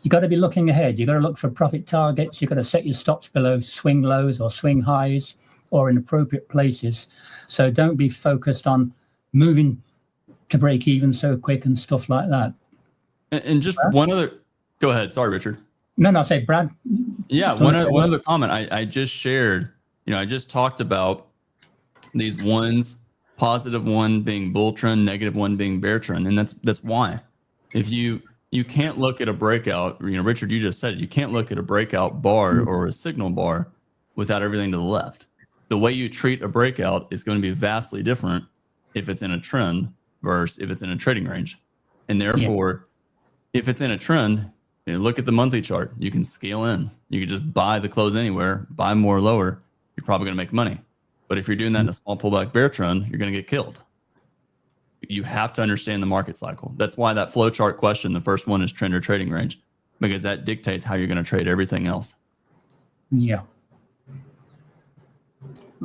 You've got to be looking ahead. You've got to look for profit targets. You've got to set your stops below swing lows or swing highs or in appropriate places. So don't be focused on moving to break even so quick and stuff like that. And just one other... Go ahead. Sorry, Richard. No, say Brad. Yeah, one other comment. I just shared, I just talked about these ones, positive one being bull trend, negative one being bear trend. And that's why. If you can't look at a breakout, Richard, you just said, you can't look at a breakout bar or a signal bar without everything to the left. The way you treat a breakout is going to be vastly different if it's in a trend versus if it's in a trading range. And therefore, if it's in a trend, look at the monthly chart. You can scale in. You can just buy the close anywhere, buy more lower. You're probably going to make money. But if you're doing that in a small pullback bear trend, you're going to get killed. You have to understand the market cycle. That's why that flow chart question, the first one is trend or trading range, because that dictates how you're going to trade everything else. Yeah.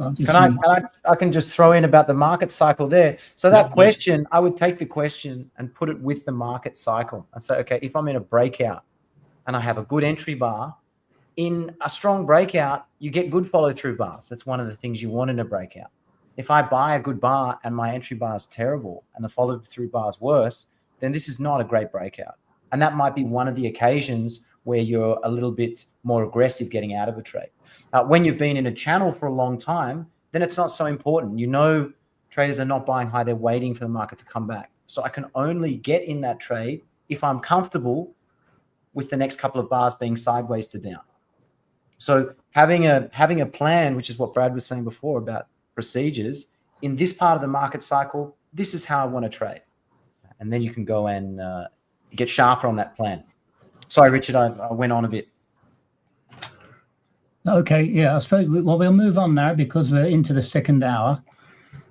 I can just throw in about the market cycle there. So that question, I would take the question and put it with the market cycle and say, okay, if I'm in a breakout and I have a good entry bar, in a strong breakout, you get good follow through bars. That's one of the things you want in a breakout. If I buy a good bar and my entry bar is terrible and the follow through bar is worse, then this is not a great breakout. And that might be one of the occasions where you're a little bit more aggressive getting out of a trade. When you've been in a channel for a long time, then it's not so important. You know, traders are not buying high, they're waiting for the market to come back. So I can only get in that trade if I'm comfortable with the next couple of bars being sideways to down. So having a plan, which is what Brad was saying before about procedures, in this part of the market cycle, this is how I want to trade. And then you can go and get sharper on that plan. Sorry, Richard, I went on a bit. Okay, yeah, I suppose, well, we'll move on now because we're into the second hour,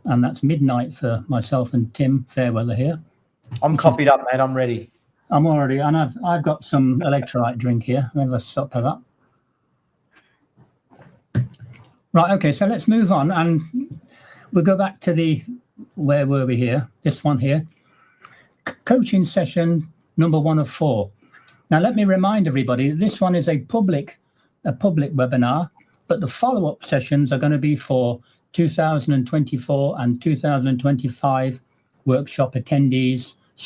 and that's midnight for myself and Tim Fairweather here. I'm copied up, mate. I'm ready. I'm already, and I've got some electrolyte drink here. I'll have a sup of that. Right, okay, so let's move on, and we'll go back to where were we here? This one here. Coaching session number 1 of 4. Now, let me remind everybody, this one is a public webinar, but the follow-up sessions are going to be for 2024 and 2025 workshop attendees /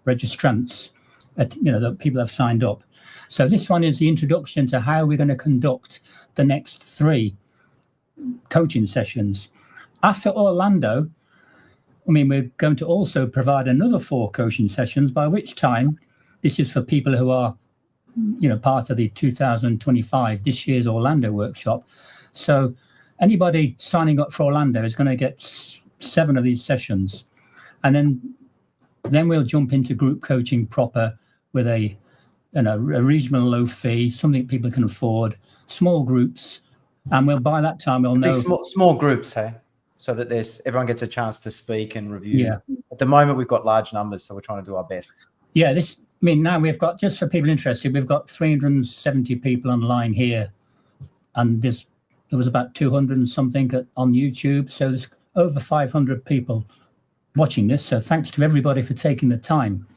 registrants, that people have signed up. So this one is the introduction to how we're going to conduct the next 3 coaching sessions. After Orlando, we're going to also provide another 4 coaching sessions, by which time this is for people who are part of the 2025, this year's Orlando workshop. So anybody signing up for Orlando is going to get 7 of these sessions. And then we'll jump into group coaching proper with a reasonable low fee, something people can afford, small groups. And by that time, we'll know. Small groups, hey? So that everyone gets a chance to speak and review. Yeah. At the moment, we've got large numbers, so we're trying to do our best. Yeah, now we've got, just for people interested, we've got 370 people online here, and there was about 200 and something on YouTube. So there's over 500 people watching this. So thanks to everybody for taking the time.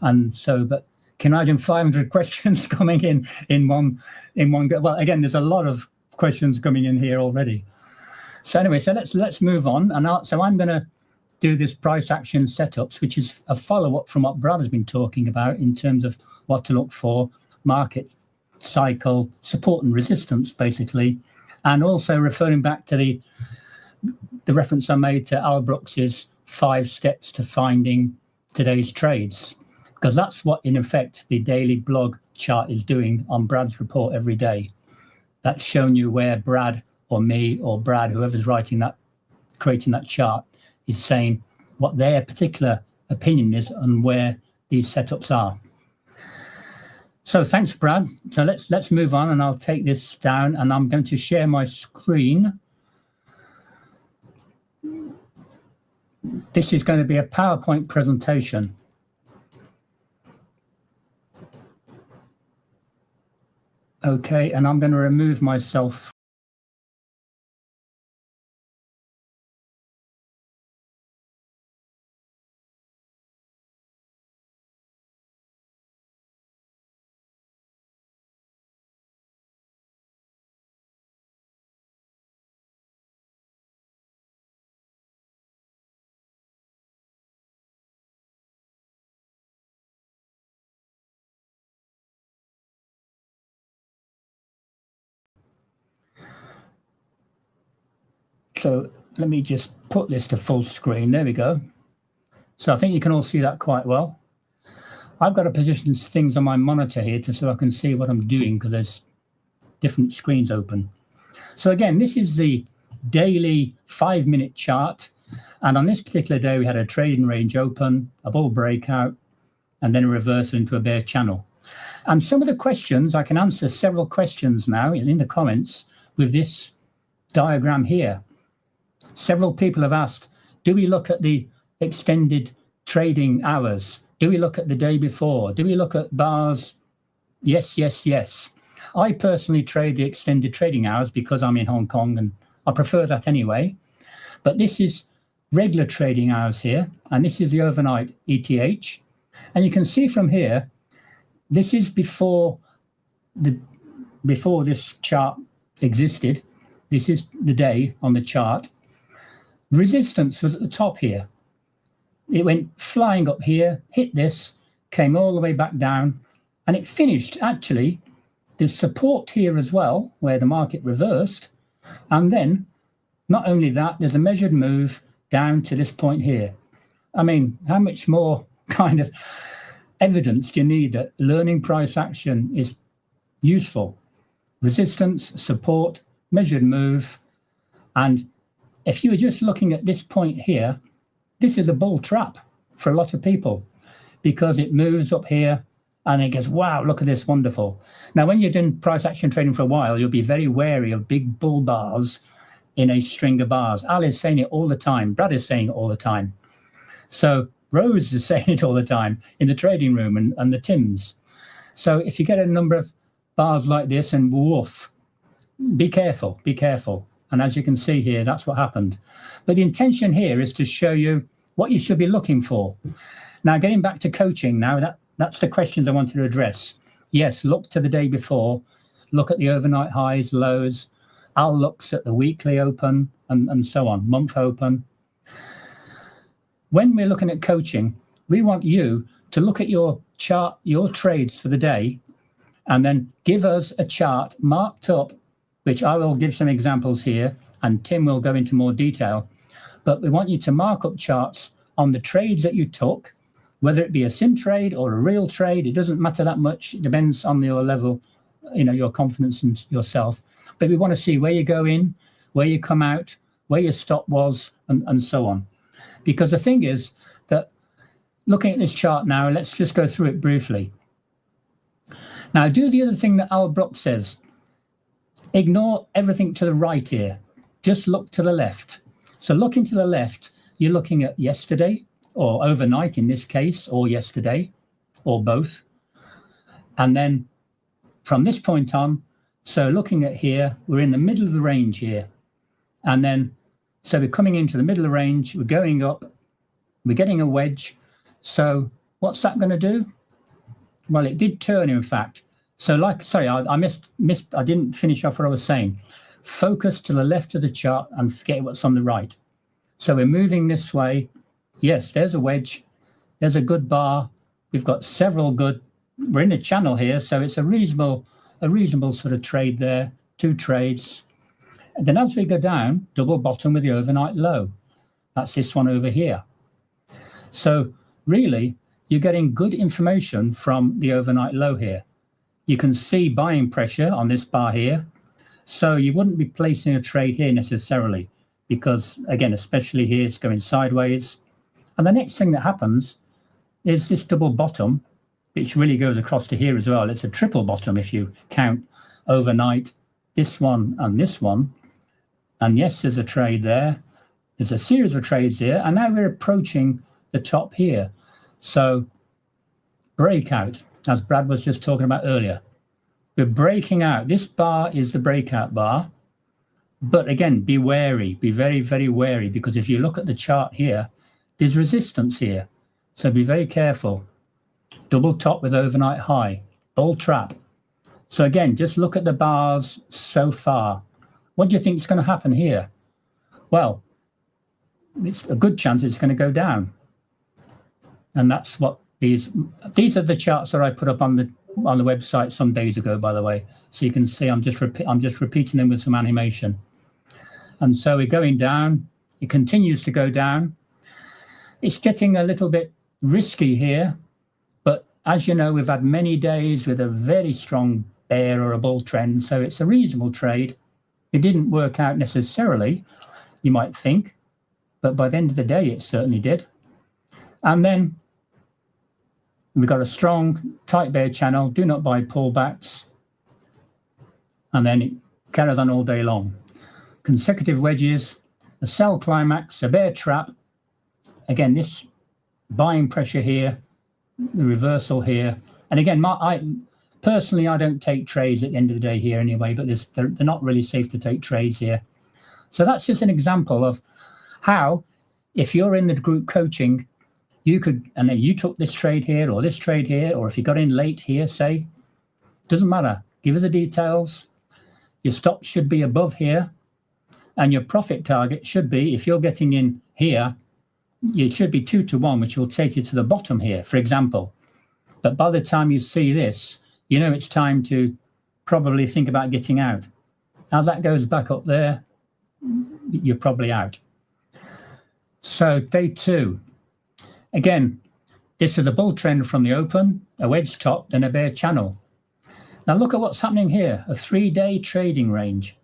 And so, but can you imagine 500 questions coming in one go? Well, again, there's a lot of questions coming in here already. So anyway, so let's move on. And so I'm going to do this price action setups, which is a follow-up from what Brad has been talking about in terms of what to look for, market cycle, support and resistance, basically, and also referring back to the reference I made to Al Brooks's 5 steps to finding today's trades, because that's what, in effect, the daily blog chart is doing on Brad's report every day. That's showing you where Brad or me or Brad, whoever's creating that chart, is saying what their particular opinion is and where these setups are. So thanks, Brad. So let's move on, and I'll take this down, and I'm going to share my screen. This is going to be a PowerPoint presentation. Okay, and I'm going to remove myself. So let me just put this to full screen. There we go. So I think you can all see that quite well. I've got to position things on my monitor here so I can see what I'm doing, because there's different screens open. So again, this is the daily 5-minute chart. And on this particular day, we had a trading range open, a bull breakout, and then a reversal into a bear channel. And some of the questions, I can answer several questions now in the comments with this diagram here. Several people have asked, do we look at the extended trading hours? Do we look at the day before? Do we look at bars? Yes, yes, yes. I personally trade the extended trading hours because I'm in Hong Kong, and I prefer that anyway. But this is regular trading hours here, and this is the overnight ETH. And you can see from here, this is before this chart existed. This is the day on the chart. Resistance was at the top here. It went flying up here, hit this, came all the way back down, and it finished. Actually, there's support here as well, where the market reversed. And then, not only that, there's a measured move down to this point here. I mean, how much more kind of evidence do you need that learning price action is useful? Resistance, support, measured move. And if you were just looking at this point here, this is a bull trap for a lot of people because it moves up here and it goes, wow, look at this, wonderful. Now, when you're doing price action trading for a while, you'll be very wary of big bull bars in a string of bars. Al is saying it all the time. Brad is saying it all the time. So Rose is saying it all the time in the trading room and the Tims. So if you get a number of bars like this and woof, be careful, be careful. And as you can see here, that's what happened. But the intention here is to show you what you should be looking for. Now, getting back to coaching now, that's the questions I wanted to address. Yes, look to the day before, look at the overnight highs, lows. Al looks at the weekly open and so on, month open. When we're looking at coaching, we want you to look at your chart, your trades for the day, and then give us a chart marked up, which I will give some examples here, and Tim will go into more detail. But we want you to mark up charts on the trades that you took, whether it be a sim trade or a real trade. It doesn't matter that much. It depends on your level, your confidence in yourself. But we want to see where you go in, where you come out, where your stop was, and so on. Because the thing is that looking at this chart now, let's just go through it briefly. Now, do the other thing that Al Brook says. Ignore everything to the right here. Just look to the left. So looking to the left, you're looking at yesterday, or overnight in this case, or yesterday, or both. And then from this point on, so looking at here, we're in the middle of the range here. And then, so we're coming into the middle of the range, we're going up, we're getting a wedge. So what's that going to do? Well, it did turn, in fact. So I didn't finish off what I was saying. Focus to the left of the chart and forget what's on the right. So we're moving this way. Yes, there's a wedge. There's a good bar. We've got several good. We're in a channel here, so it's a reasonable sort of trade there. 2 trades. And then as we go down, double bottom with the overnight low. That's this one over here. So really, you're getting good information from the overnight low here. You can see buying pressure on this bar here. So you wouldn't be placing a trade here necessarily because, again, especially here, it's going sideways. And the next thing that happens is this double bottom, which really goes across to here as well. It's a triple bottom if you count overnight, this one and this one. And yes, there's a trade there. There's a series of trades here. And now we're approaching the top here. So breakout, as Brad was just talking about earlier. We're breaking out. This bar is the breakout bar. But again, be wary. Be very, very wary, because if you look at the chart here, there's resistance here. So be very careful. Double top with overnight high. Bull trap. So again, just look at the bars so far. What do you think is going to happen here? Well, it's a good chance it's going to go down. And that's what these are the charts that I put up on the website some days ago, by the way. So you can see I'm just repeating them with some animation. And so we're going down. It continues to go down. It's getting a little bit risky here, but as you know, we've had many days with a very strong bear or a bull trend, so it's a reasonable trade. It didn't work out necessarily, you might think, but by the end of the day, it certainly did. And then we've got a strong tight bear channel, do not buy pullbacks, and then it carries on all day long. Consecutive wedges, a sell climax, a bear trap. Again, this buying pressure here, the reversal here. And again, personally, I don't take trades at the end of the day here anyway, but they're not really safe to take trades here. So that's just an example of how, if you're in the group coaching, you could, and then you took this trade here or this trade here, or if you got in late here, say, doesn't matter. Give us the details. Your stop should be above here, and your profit target should be, if you're getting in here, it should be 2 to 1, which will take you to the bottom here, for example. But by the time you see this, you know it's time to probably think about getting out. As that goes back up there, you're probably out. So day 2. Again, this was a bull trend from the open, a wedge top, then a bear channel. Now look at what's happening here, a 3-day trading range.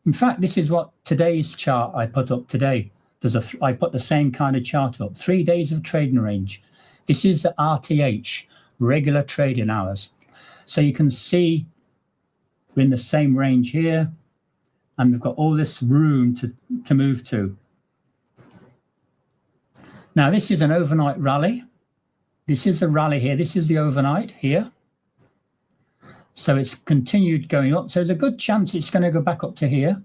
In fact, this is what today's chart I put up today. I put the same kind of chart up, 3 days of trading range. This is the RTH, regular trading hours. So you can see we're in the same range here, and we've got all this room to move to. Now this is an overnight rally. This is the rally here. This is the overnight here. So it's continued going up. So there's a good chance it's going to go back up to here.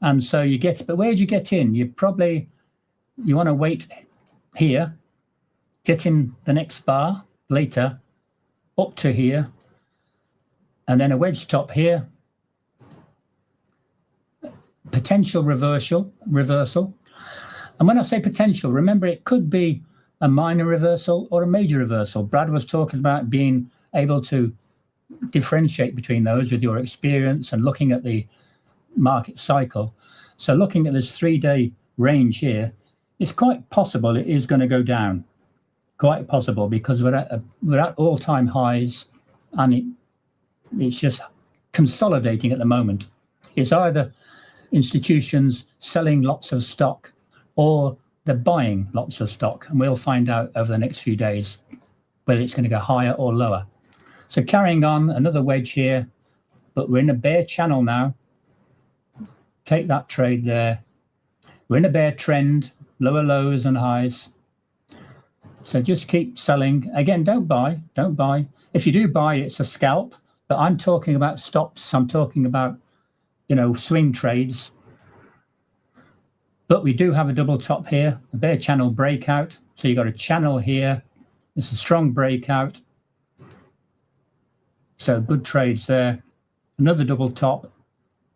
And so you get, but where do you get in? You want to wait here, get in the next bar later, up to here, and then a wedge top here. Potential reversal. And when I say potential, remember it could be a minor reversal or a major reversal. Brad was talking about being able to differentiate between those with your experience and looking at the market cycle. So looking at this 3-day range here, it's quite possible it is going to go down. Quite possible, because we're at all-time highs, and it's just consolidating at the moment. It's either institutions selling lots of stock or they're buying lots of stock, and we'll find out over the next few days whether it's going to go higher or lower. So carrying on, another wedge here, but we're in a bear channel now. Take that trade there. We're in a bear trend, lower lows and highs. So just keep selling. Again, don't buy. If you do buy, it's a scalp, but I'm talking about stops. I'm talking about, swing trades. But we do have a double top here, a bear channel breakout. So you've got a channel here. It's a strong breakout. So good trades there. Another double top,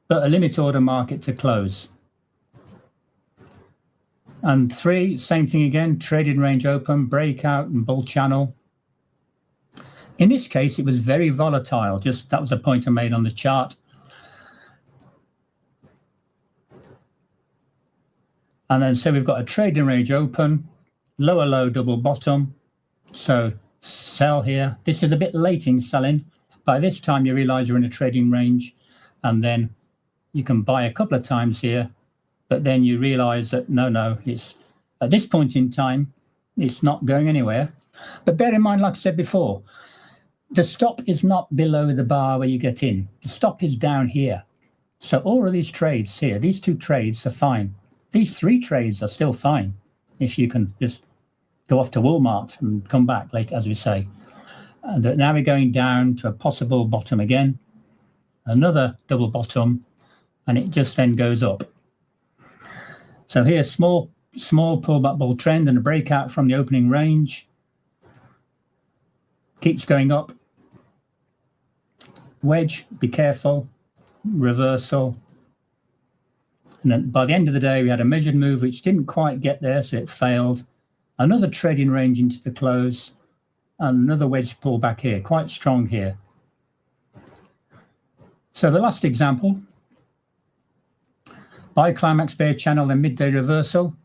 but a limit order market to close. And 3, same thing again, trading range open, breakout and bull channel. In this case, it was very volatile. Just that was a point I made on the chart. And then so we've got a trading range open, lower low, double bottom. So sell here. This is a bit late in selling. By this time, you realize you're in a trading range, and then you can buy a couple of times here, but then you realize that no, it's at this point in time, it's not going anywhere. But bear in mind, like I said before, the stop is not below the bar where you get in. The stop is down here. So all of these trades here, these 2 trades are fine. These 3 trades are still fine if you can just go off to Walmart and come back later, as we say. And now we're going down to a possible bottom again, another double bottom, and it just then goes up. So here, small pullback bull trend and a breakout from the opening range. Keeps going up. Wedge, be careful. Reversal. And then by the end of the day, we had a measured move, which didn't quite get there, so it failed. Another trading range into the close. And another wedge pull back here, quite strong here. So the last example, buy climax bear channel and midday reversal.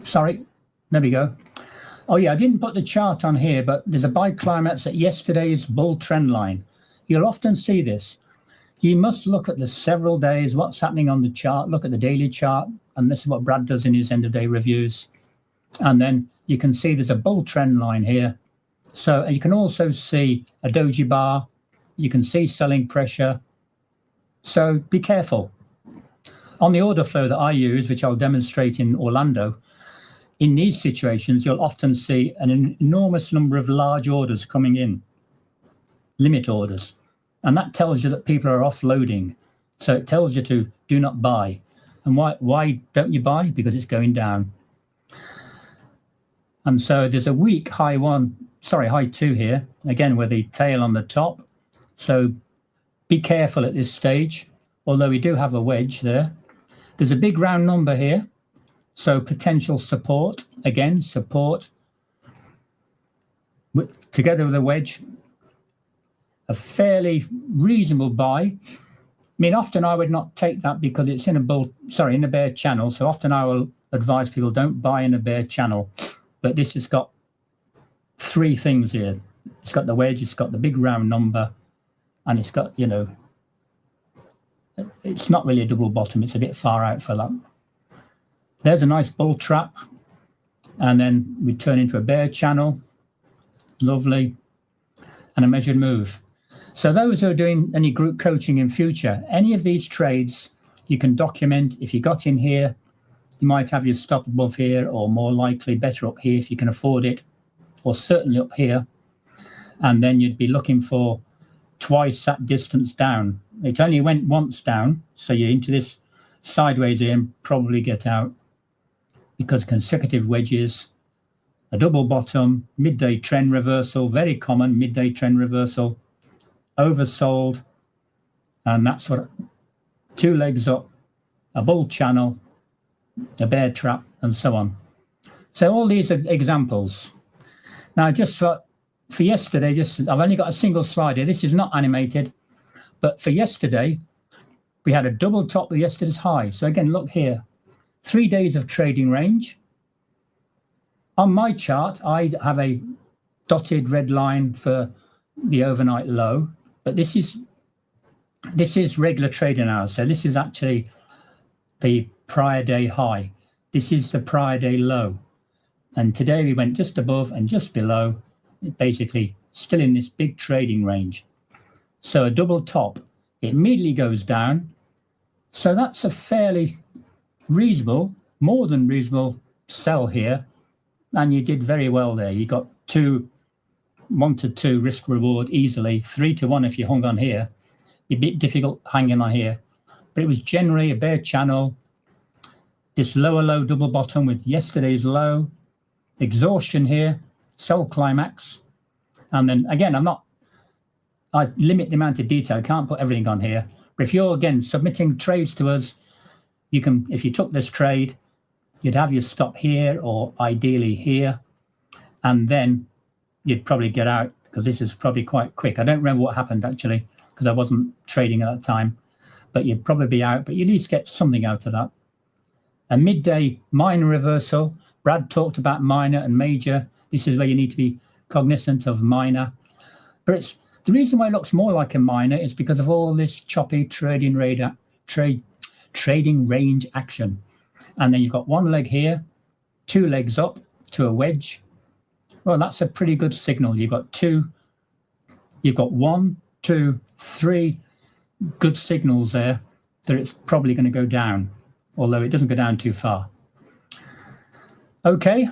Sorry, there we go. Oh yeah, I didn't put the chart on here, but there's a buy climax at yesterday's bull trend line. You'll often see this. You must look at the several days, what's happening on the chart, look at the daily chart, and this is what Brad does in his end of day reviews. And then you can see there's a bull trend line here. So you can also see a doji bar, you can see selling pressure. So be careful. On the order flow that I use, which I'll demonstrate in Orlando, in these situations, you'll often see an enormous number of large orders coming in, limit orders. And that tells you that people are offloading. So it tells you to do not buy. And why don't you buy? Because it's going down. And so there's a weak high two here, again, with the tail on the top. So be careful at this stage, although we do have a wedge there. There's a big round number here. So potential support, again, support together with a wedge, a fairly reasonable buy. I mean, often I would not take that because it's in a bear channel. So often I will advise people don't buy in a bear channel. But this has got three things here. It's got the wedge, it's got the big round number, and it's got, it's not really a double bottom. It's a bit far out for that. There's a nice bull trap. And then we turn into a bear channel. Lovely. And a measured move. So those who are doing any group coaching in future, any of these trades, you can document. If you got in here, you might have your stop above here, or more likely better up here if you can afford it, or certainly up here. And then you'd be looking for twice that distance down. It only went once down, so you're into this sideways here and probably get out, because consecutive wedges, a double bottom, midday trend reversal, very common midday trend reversal, oversold, and that's what, two legs up, a bull channel, a bear trap, and so on. So all these are examples. Now, just for yesterday, I've only got a single slide here. This is not animated, but for yesterday, we had a double top with yesterday's high. So again, look here, 3 days of trading range. On my chart, I have a dotted red line for the overnight low, but this is regular trading hours. So this is actually the prior day high. This is the prior day low. And today we went just above and just below, basically still in this big trading range. So a double top, it immediately goes down. So that's a fairly reasonable, more than reasonable sell here. And you did very well there. You got 1 to 2 risk reward easily, 3 to 1 if you hung on here. A bit difficult hanging on here. But it was generally a bear channel. This lower low double bottom with yesterday's low, exhaustion here, sell climax. And then again, I limit the amount of detail. I can't put everything on here. But if you're, again, submitting trades to us, you can, if you took this trade, you'd have your stop here or ideally here. And then you'd probably get out, because this is probably quite quick. I don't remember what happened actually, because I wasn't trading at that time. But you'd probably be out, but you at least get something out of that. A midday minor reversal. Brad talked about minor and major. This is where you need to be cognizant of minor. But the reason why it looks more like a minor is because of all this choppy trading range action. And then you've got one leg here, 2 legs up to a wedge. Well, that's a pretty good signal. You've got 1, 2, 3 good signals there that it's probably going to go down, although it doesn't go down too far. Okay.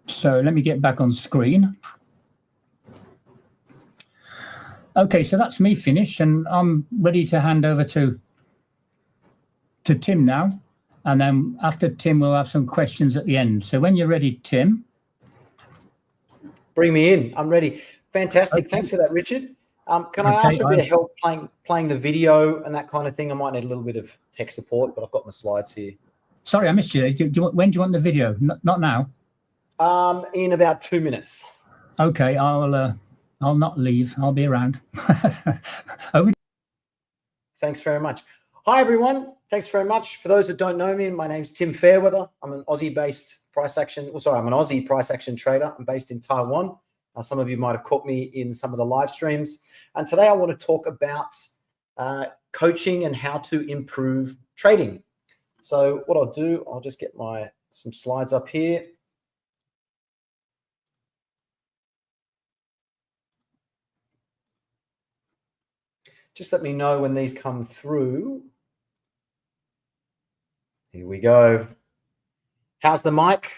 So let me get back on screen. Okay, so that's me finished, and I'm ready to hand over to Tim now. And then after Tim, we'll have some questions at the end. So when you're ready, Tim. Bring me in. I'm ready. Fantastic. Okay. Thanks for that, Richard. Can I ask for a bit of help playing the video and that kind of thing? I might need a little bit of tech support, but I've got my slides here. Sorry, I missed you. When do you want the video? Not now. In about 2 minutes. Okay, I'll not leave. I'll be around. Over. Thanks very much. Hi, everyone. Thanks very much. For those that don't know me, my name's Tim Fairweather. I'm an Aussie-based price action. I'm an Aussie price action trader. I'm based in Taiwan. Some of you might have caught me in some of the live streams. And today I want to talk about coaching and how to improve trading. So what I'll do, I'll just get some slides up here. Just let me know when these come through. Here we go. How's the mic?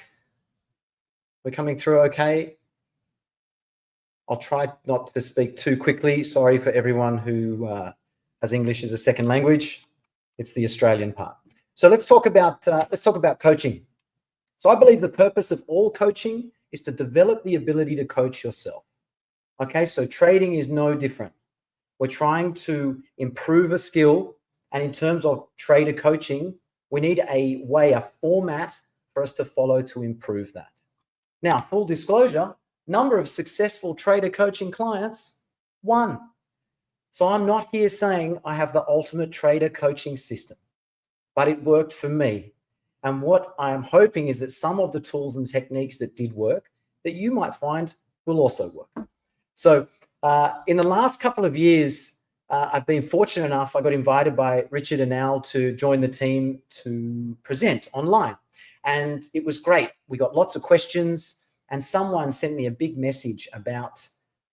We're coming through okay? I'll try not to speak too quickly. Sorry for everyone who has English as a second language. It's the Australian part. So let's talk about coaching. So I believe the purpose of all coaching is to develop the ability to coach yourself. Okay, so trading is no different. We're trying to improve a skill, and in terms of trader coaching, we need a way, a format for us to follow to improve that. Now, full disclosure, number of successful trader coaching clients, 1. So I'm not here saying I have the ultimate trader coaching system, but it worked for me. And what I am hoping is that some of the tools and techniques that did work, that you might find will also work. So in the last couple of years, I've been fortunate enough, I got invited by Richard and Al to join the team to present online. And it was great. We got lots of questions, and someone sent me a big message about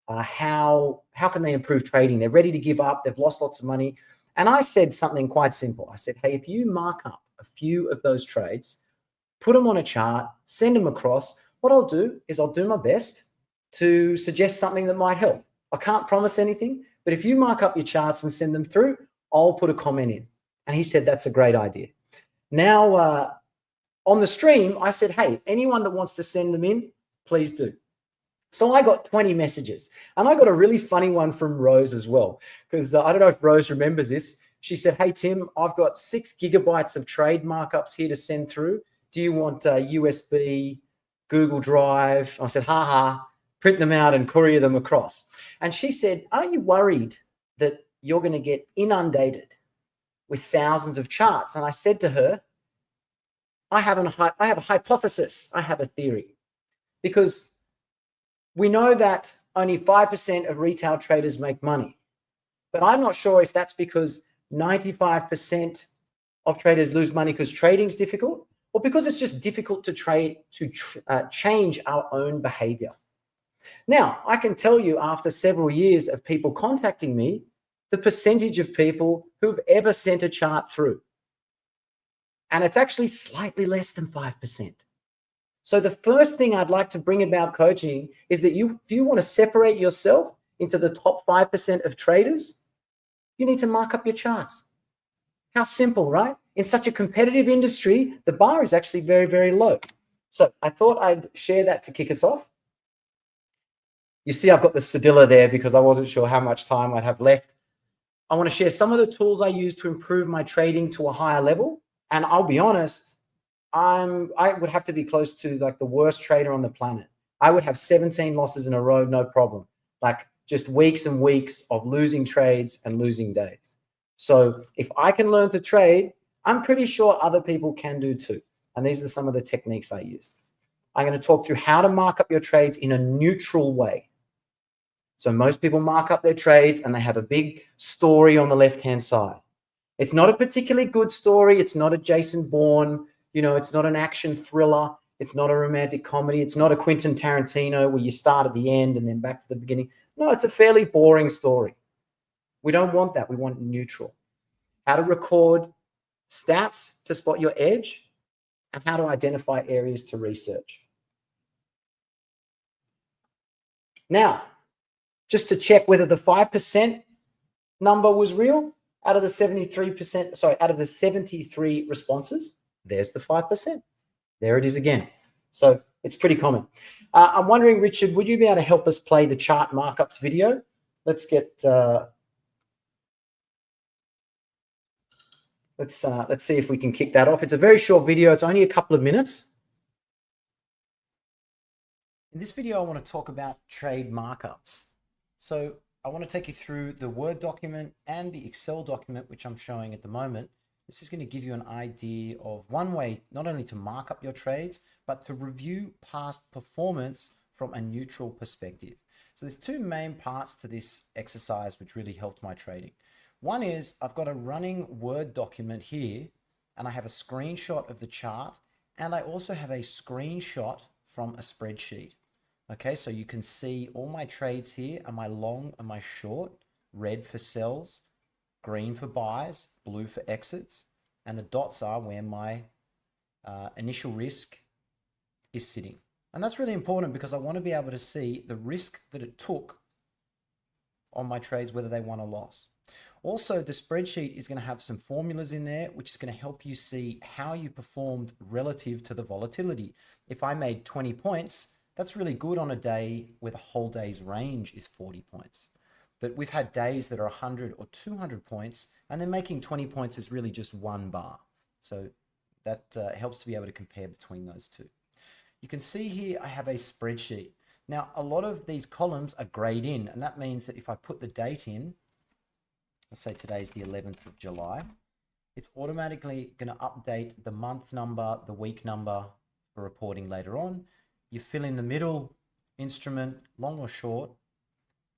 how can they improve trading? They're ready to give up. They've lost lots of money. And I said something quite simple. I said, hey, if you mark up a few of those trades, put them on a chart, send them across, what I'll do is I'll do my best to suggest something that might help. I can't promise anything, but if you mark up your charts and send them through, I'll put a comment in. And he said, that's a great idea. Now, on the stream, I said, hey, anyone that wants to send them in, please do. So I got 20 messages, and I got a really funny one from Rose as well, because I don't know if Rose remembers this. She said, hey, Tim, I've got 6 gigabytes of trade markups here to send through. Do you want USB, Google Drive? I said, print them out and courier them across. And she said, are you worried that you're going to get inundated with thousands of charts? And I said to her, I have a hypothesis. I have a theory, because we know that only 5% of retail traders make money, but I'm not sure if that's because 95% of traders lose money because trading's difficult, or because it's just difficult to change our own behavior. Now, I can tell you, after several years of people contacting me, the percentage of people who've ever sent a chart through, and it's actually slightly less than 5%. So the first thing I'd like to bring about coaching is that if you want to separate yourself into the top 5% of traders, you need to mark up your charts. How simple, right? In such a competitive industry, the bar is actually very, very low. So I thought I'd share that to kick us off. You see, I've got the cedilla there because I wasn't sure how much time I'd have left. I want to share some of the tools I use to improve my trading to a higher level. And I'll be honest, I would have to be close to like the worst trader on the planet. I would have 17 losses in a row, no problem. Like just weeks and weeks of losing trades and losing days. So if I can learn to trade, I'm pretty sure other people can do too. And these are some of the techniques I use. I'm going to talk through how to mark up your trades in a neutral way. So most people mark up their trades and they have a big story on the left-hand side. It's not a particularly good story. It's not a Jason Bourne, it's not an action thriller. It's not a romantic comedy. It's not a Quentin Tarantino where you start at the end and then back to the beginning. No, it's a fairly boring story. We don't want that. We want neutral. How to record stats to spot your edge, and how to identify areas to research. Now, just to check whether the 5% number was real, out of the 73 responses, there's the 5%. There it is again. So it's pretty common. I'm wondering, Richard, would you be able to help us play the chart markups video? Let's get, let's see if we can kick that off. It's a very short video. It's only a couple of minutes. In this video, I want to talk about trade markups. So I want to take you through the Word document and the Excel document, which I'm showing at the moment. This is going to give you an idea of one way, not only to mark up your trades, but to review past performance from a neutral perspective. So there's 2 main parts to this exercise, which really helped my trading. One is I've got a running Word document here, and I have a screenshot of the chart, and I also have a screenshot from a spreadsheet. Okay, so you can see all my trades here. Am I long? Am I short? Red for sells, green for buys, blue for exits, and the dots are where my initial risk is sitting. And that's really important because I want to be able to see the risk that it took on my trades, whether they won or lost. Also, the spreadsheet is going to have some formulas in there, which is going to help you see how you performed relative to the volatility. If I made 20 points, that's really good on a day where the whole day's range is 40 points. But we've had days that are 100 or 200 points, and then making 20 points is really just one bar. So that helps to be able to compare between those two. You can see here I have a spreadsheet. Now, a lot of these columns are grayed in, and that means that if I put the date in, let's say today's the 11th of July, it's automatically going to update the month number, the week number for reporting later on. You fill in the middle instrument, long or short,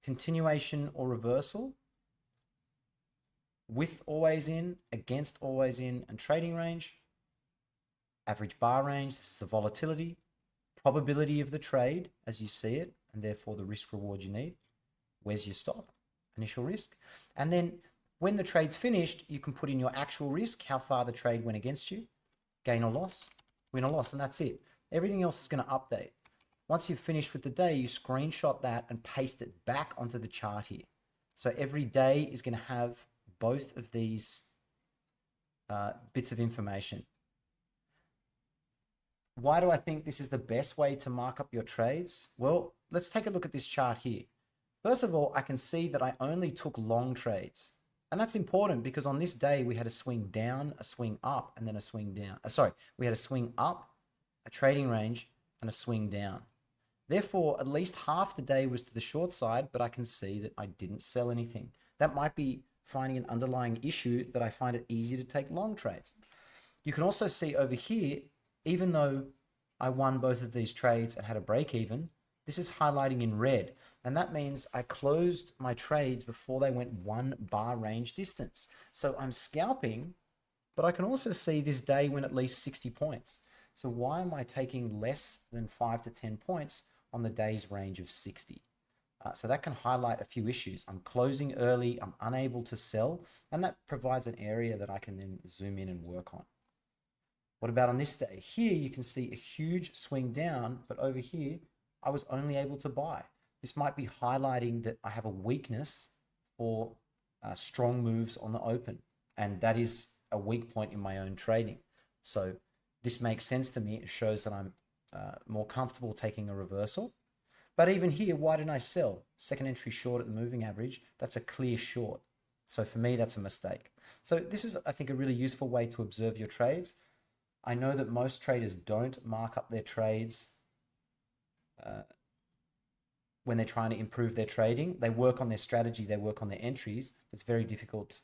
continuation or reversal, with always in, against always in, and trading range, average bar range, this is the volatility, probability of the trade as you see it, and therefore the risk reward you need. Where's your stop? Initial risk. And then when the trade's finished, you can put in your actual risk, how far the trade went against you, gain or loss, win or loss, and that's it. Everything else is going to update. Once you've finished with the day, you screenshot that and paste it back onto the chart here. So every day is going to have both of these bits of information. Why do I think this is the best way to mark up your trades? Well, let's take a look at this chart here. First of all, I can see that I only took long trades. And that's important because on this day, we had a swing down, a swing up, and then a swing down. We had a swing up, a trading range, and a swing down. Therefore, at least half the day was to the short side, but I can see that I didn't sell anything. That might be finding an underlying issue that I find it easy to take long trades. You can also see over here, even though I won both of these trades and had a break even, this is highlighting in red. And that means I closed my trades before they went one bar range distance. So I'm scalping, but I can also see this day went at least 60 points. So why am I taking less than 5 to 10 points on the day's range of 60? So that can highlight a few issues. I'm closing early, I'm unable to sell, and that provides an area that I can then zoom in and work on. What about on this day? Here you can see a huge swing down, but over here, I was only able to buy. This might be highlighting that I have a weakness for strong moves on the open, and that is a weak point in my own trading. So this makes sense to me. It shows that I'm more comfortable taking a reversal. But even here, why didn't I sell? Second entry short at the moving average, that's a clear short. So for me, that's a mistake. So this is, I think, a really useful way to observe your trades. I know that most traders don't mark up their trades when they're trying to improve their trading. They work on their strategy, they work on their entries. It's very difficult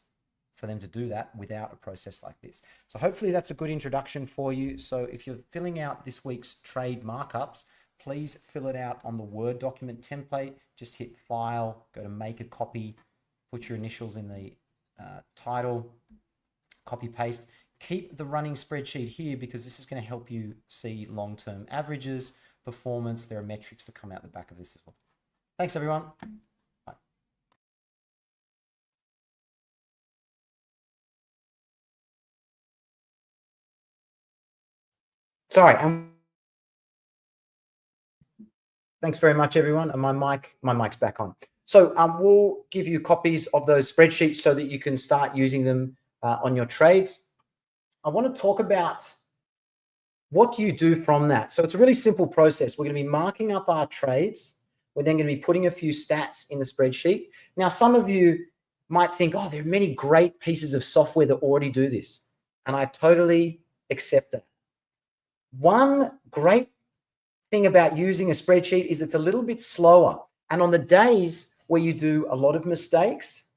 for them to do that without a process like this. So hopefully that's a good introduction for you. So if you're filling out this week's trade markups, please fill it out on the Word document template. Just hit File, go to Make a Copy, put your initials in the title, copy paste. Keep the running spreadsheet here because this is going to help you see long-term averages, performance. There are metrics that come out the back of this as well. Thanks, everyone. Bye. Sorry. Thanks very much, everyone. And my mic's back on. So we'll give you copies of those spreadsheets so that you can start using them on your trades. I want to talk about what do you do from that. So it's a really simple process. We're going to be marking up our trades. We're then going to be putting a few stats in the spreadsheet. Now, some of you might think, oh, there are many great pieces of software that already do this. And I totally accept that. One great thing about using a spreadsheet is it's a little bit slower. And on the days where you do a lot of mistakes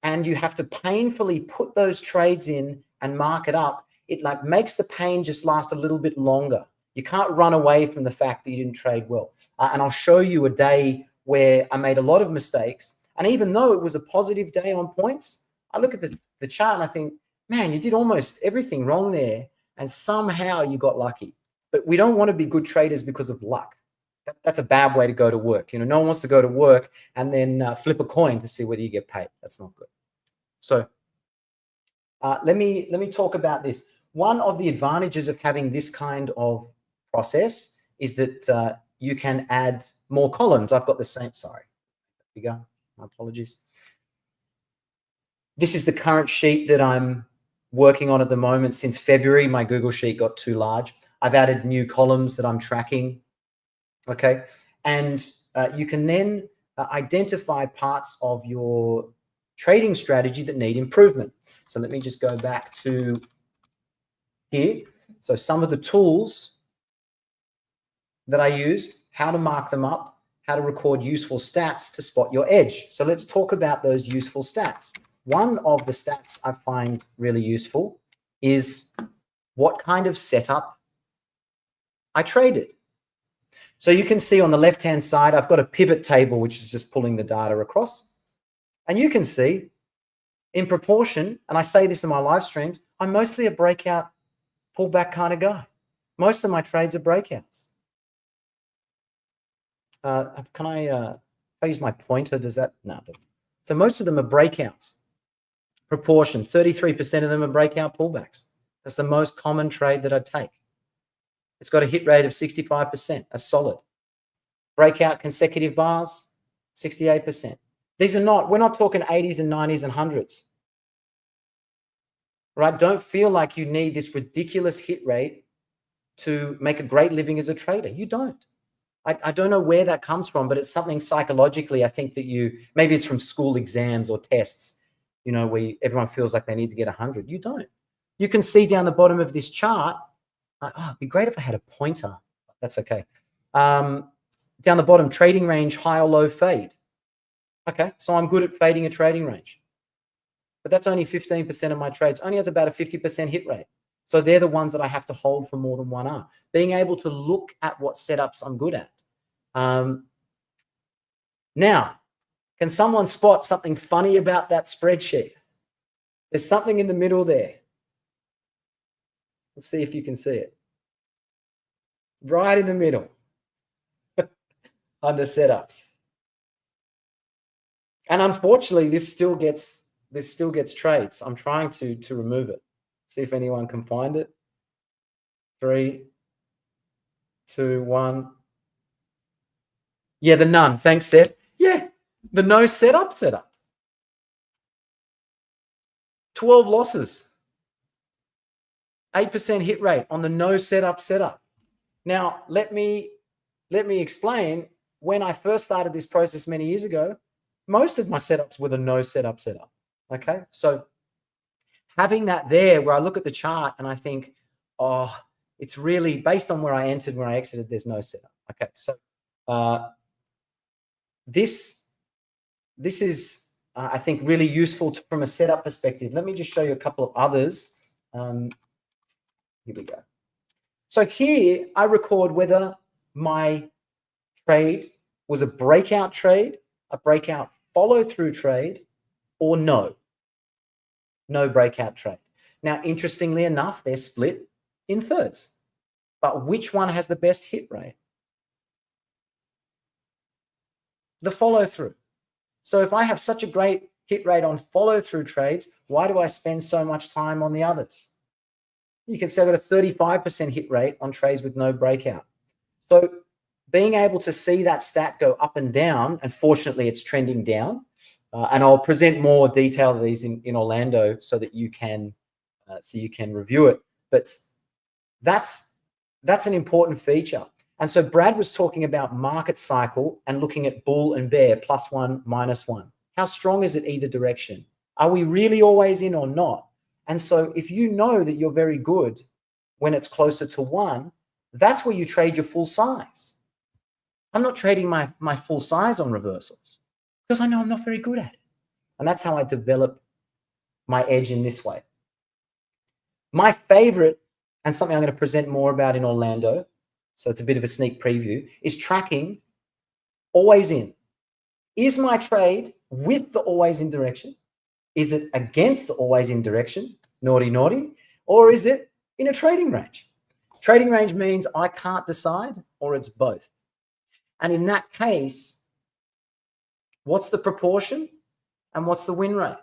and you have to painfully put those trades in and mark it up, it like makes the pain just last a little bit longer. You can't run away from the fact that you didn't trade well. And I'll show you a day where I made a lot of mistakes. And even though it was a positive day on points, I look at the chart and I think, man, you did almost everything wrong there. And somehow you got lucky. But we don't want to be good traders because of luck. That's a bad way to go to work. You know, no one wants to go to work and then flip a coin to see whether you get paid. That's not good. So let me talk about this. One of the advantages of having this kind of process is that you can add more columns. I've got the same, sorry, bigger, my apologies. This is the current sheet that I'm working on at the moment. Since February, my Google Sheet got too large. I've added new columns that I'm tracking, okay? And you can then identify parts of your trading strategy that need improvement. So let me just go back to here. So some of the tools that I used, how to mark them up, how to record useful stats to spot your edge. So let's talk about those useful stats. One of the stats I find really useful is what kind of setup I traded. So you can see on the left-hand side, I've got a pivot table, which is just pulling the data across. And you can see in proportion, and I say this in my live streams, I'm mostly a breakout pullback kind of guy. Most of my trades are breakouts. Can I use my pointer? Does that? No. So most of them are breakouts. Proportion, 33% of them are breakout pullbacks. That's the most common trade that I take. It's got a hit rate of 65%, a solid. Breakout consecutive bars, 68%. These are not, we're not talking 80s and 90s and 100s. Right? Don't feel like you need this ridiculous hit rate to make a great living as a trader. You don't. I don't know where that comes from, but it's something psychologically, I think that maybe it's from school exams or tests, you know, where everyone feels like they need to get 100. You don't. You can see down the bottom of this chart, it'd be great if I had a pointer. That's okay. Down the bottom, trading range, high or low fade. Okay, so I'm good at fading a trading range. But that's only 15% of my trades. Only has about a 50% hit rate. So they're the ones that I have to hold for more than 1 hour. Being able to look at what setups I'm good at. Now, can someone spot something funny about that spreadsheet? There's something in the middle there. Let's see if you can see it. Right in the middle. Under setups. And unfortunately, this still gets trades. I'm trying to remove it. See if anyone can find it. 3, 2, 1. Yeah, the none. Thanks, Seth. Yeah, the no setup. 12 losses. 8% hit rate on the no setup. Now, let me explain. When I first started this process many years ago, most of my setups were the no setup. Okay, so having that there, where I look at the chart and I think, oh, it's really based on where I entered, where I exited. There's no setup. Okay, so this is I think really useful from a setup perspective. Let me just show you a couple of others. Here we go. So here I record whether my trade was a breakout trade, a breakout follow-through trade, or no breakout trade. Now, interestingly enough, they're split in thirds. But which one has the best hit rate? The follow-through. So if I have such a great hit rate on follow-through trades, why do I spend so much time on the others? You can say I've got a 35% hit rate on trades with no breakout. So being able to see that stat go up and down, and fortunately it's trending down, and I'll present more detail of these in Orlando so that you can review it. But that's an important feature. And so Brad was talking about market cycle and looking at bull and bear, +1, -1. How strong is it either direction? Are we really always in or not? And so if you know that you're very good when it's closer to 1, that's where you trade your full size. I'm not trading my full size on reversals because I know I'm not very good at it. And that's how I develop my edge in this way. My favorite, and something I'm going to present more about in Orlando, so it's a bit of a sneak preview, is tracking always in. Is my trade with the always in direction? Is it against the always in direction, naughty, naughty, or is it in a trading range? Trading range means I can't decide, or it's both. And in that case, what's the proportion and what's the win rate?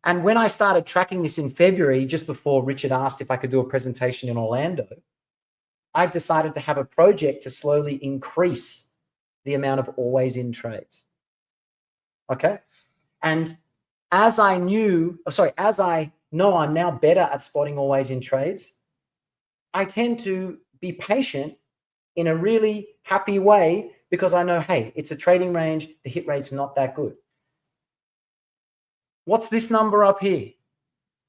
And when I started tracking this in February, just before Richard asked if I could do a presentation in Orlando, I've decided to have a project to slowly increase the amount of always in trades. Okay. And as I know I'm now better at spotting always in trades, I tend to be patient in a really happy way because I know, hey, it's a trading range. The hit rate's not that good. What's this number up here?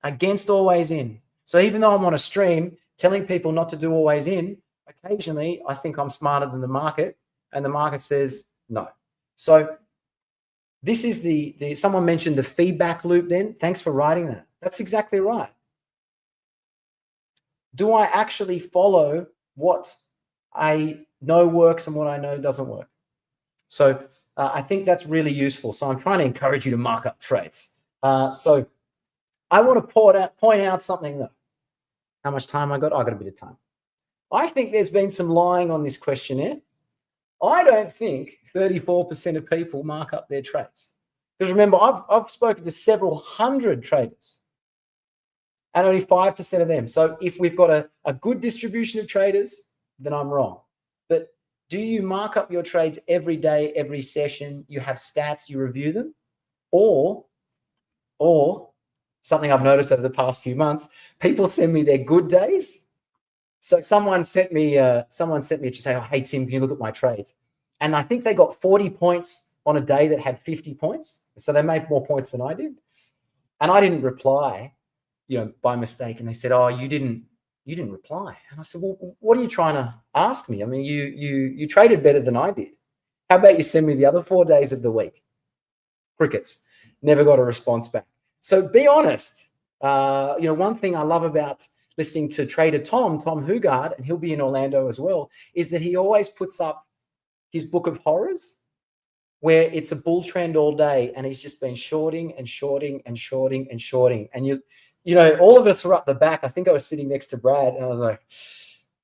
Against always in. So even though I'm on a stream telling people not to do always in, occasionally I think I'm smarter than the market and the market says no. So this is someone mentioned the feedback loop then. Thanks for writing that. That's exactly right. Do I actually follow what I know works and what I know doesn't work? So I think that's really useful. So I'm trying to encourage you to mark up trades. So I want to point out something though. How much time I got? I got a bit of time. I think there's been some lying on this questionnaire. I don't think 34% of people mark up their trades. Because remember, I've spoken to several hundred traders and only 5% of them. So if we've got a good distribution of traders, then I'm wrong. But do you mark up your trades every day, every session? You have stats, you review them? Or something I've noticed over the past few months, people send me their good days. So someone sent me to say, oh, hey, Tim, can you look at my trades? And I think they got 40 points on a day that had 50 points. So they made more points than I did. And I didn't reply, by mistake. And they said, oh, you didn't reply. And I said, well, what are you trying to ask me? I mean, you traded better than I did. How about you send me the other 4 days of the week? Crickets. Never got a response back. So be honest. One thing I love about listening to trader Tom Hugard, and he'll be in Orlando as well, is that he always puts up his book of horrors where it's a bull trend all day and he's just been shorting and shorting and shorting and shorting. And all of us were up the back. I think I was sitting next to Brad and I was like,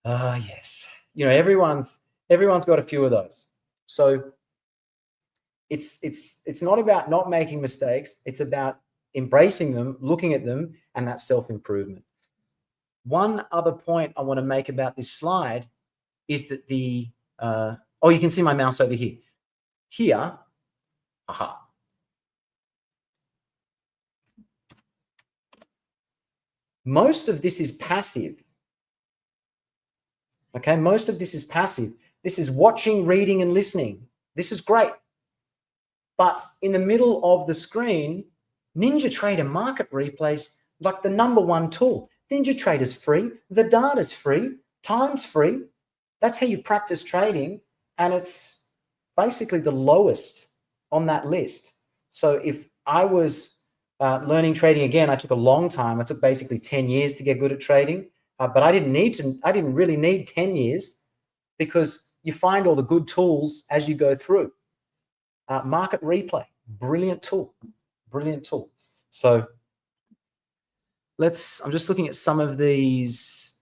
yes. Everyone's got a few of those. So it's not about not making mistakes. It's about embracing them, looking at them, and that self-improvement. One other point I want to make about this slide is that you can see my mouse over here. Here, most of this is passive. Okay, most of this is passive. This is watching, reading, and listening. This is great. But in the middle of the screen, NinjaTrader Market Replays, like the #1 tool. NinjaTrader's free, the data's free, time's free. That's how you practice trading, and it's basically the lowest on that list. So if I was learning trading again, I took a long time. I took basically 10 years to get good at trading, but I didn't really need 10 years because you find all the good tools as you go through. Market Replay, brilliant tool. So I'm just looking at some of these.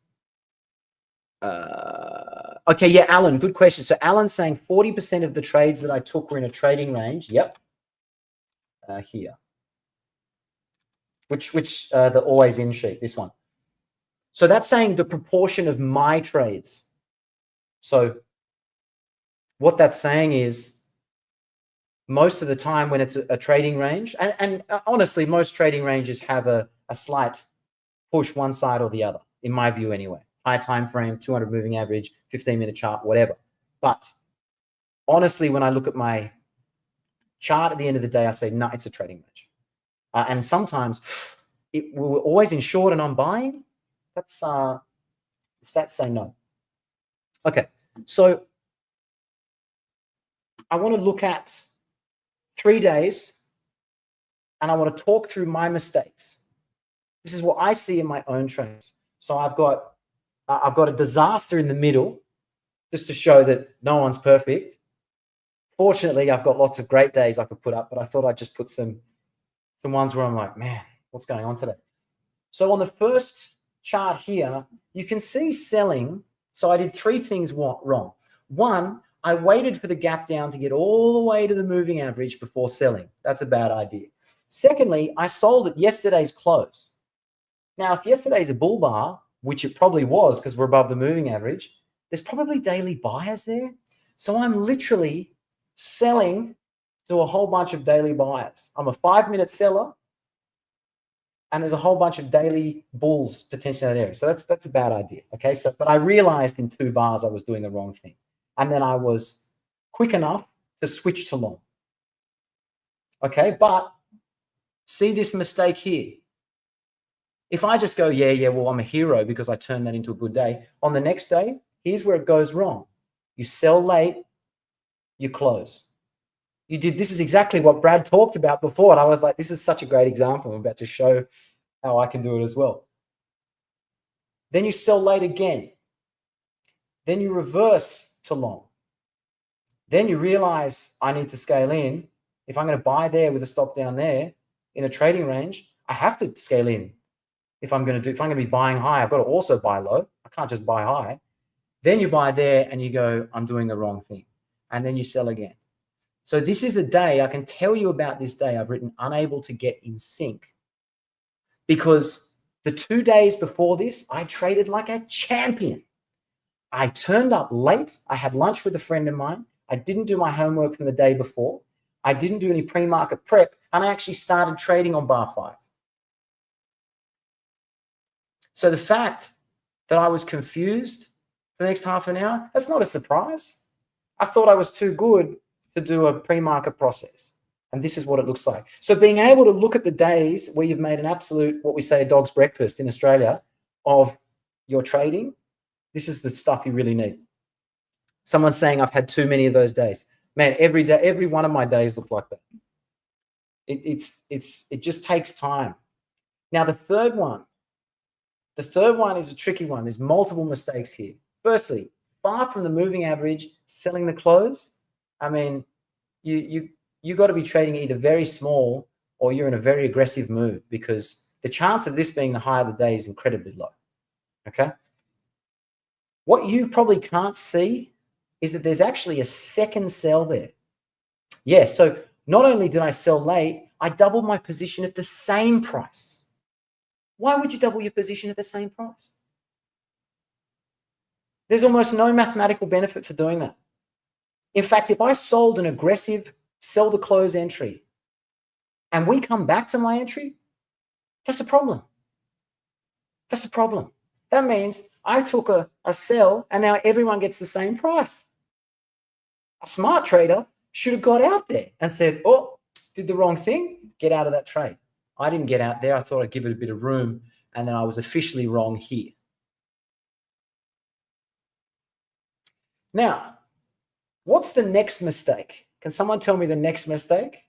Okay, yeah, Alan, good question. So Alan's saying 40% of the trades that I took were in a trading range. Yep. Here. Which the always in sheet, this one. So that's saying the proportion of my trades. So what that's saying is most of the time when it's a trading range, and honestly, most trading ranges have a slight push one side or the other, in my view anyway. High time frame, 200 moving average, 15-minute chart, whatever. But honestly, when I look at my chart at the end of the day, I say, no, it's a trading range. And sometimes we're always in short and I'm buying. That's stats say no. Okay, so I want to look at 3 days and I want to talk through my mistakes. This is what I see in my own trades. So I've got a disaster in the middle just to show that no one's perfect. Fortunately, I've got lots of great days I could put up, but I thought I'd just put some ones where I'm like, man, what's going on today? So on the first chart here, you can see selling. So I did 3 things wrong. One, I waited for the gap down to get all the way to the moving average before selling. That's a bad idea. Secondly, I sold at yesterday's close. Now, if yesterday's a bull bar, which it probably was because we're above the moving average, there's probably daily buyers there. So I'm literally selling to a whole bunch of daily buyers. I'm a 5-minute seller, and there's a whole bunch of daily bulls potentially in that area. So that's a bad idea. Okay. So, but I realized in 2 bars I was doing the wrong thing. And then I was quick enough to switch to long. Okay. But see this mistake here. If I just go, yeah, well, I'm a hero because I turned that into a good day. On the next day, here's where it goes wrong. You sell late, you close. You did, this is exactly what Brad talked about before. And I was like, this is such a great example. I'm about to show how I can do it as well. Then you sell late again. Then you reverse to long. Then you realize I need to scale in. If I'm going to buy there with a stop down there in a trading range, I have to scale in. If I'm going to be buying high, I've got to also buy low. I can't just buy high. Then you buy there and you go, I'm doing the wrong thing. And then you sell again. So this is a day, I can tell you about this day. I've written unable to get in sync because the 2 days before this, I traded like a champion. I turned up late. I had lunch with a friend of mine. I didn't do my homework from the day before. I didn't do any pre-market prep, and I actually started trading on bar 5. So the fact that I was confused for the next half an hour, that's not a surprise. I thought I was too good to do a pre-market process. And this is what it looks like. So being able to look at the days where you've made an absolute, what we say, a dog's breakfast in Australia of your trading, this is the stuff you really need. Someone's saying, I've had too many of those days. Man, every day, every one of my days look like that. It just takes time. Now, the third one is a tricky one. There's multiple mistakes here. Firstly, far from the moving average, selling the close. I mean, you got to be trading either very small or you're in a very aggressive move because the chance of this being the high of the day is incredibly low. Okay. What you probably can't see is that there's actually a second sell there. Yeah. So not only did I sell late, I doubled my position at the same price. Why would you double your position at the same price? There's almost no mathematical benefit for doing that. In fact, if I sold an aggressive sell the close entry and we come back to my entry, that's a problem. That's a problem. That means I took a sell and now everyone gets the same price. A smart trader should have got out there and said, oh, did the wrong thing, get out of that trade. I didn't get out there. I thought I'd give it a bit of room and then I was officially wrong here. Now, what's the next mistake? Can someone tell me the next mistake?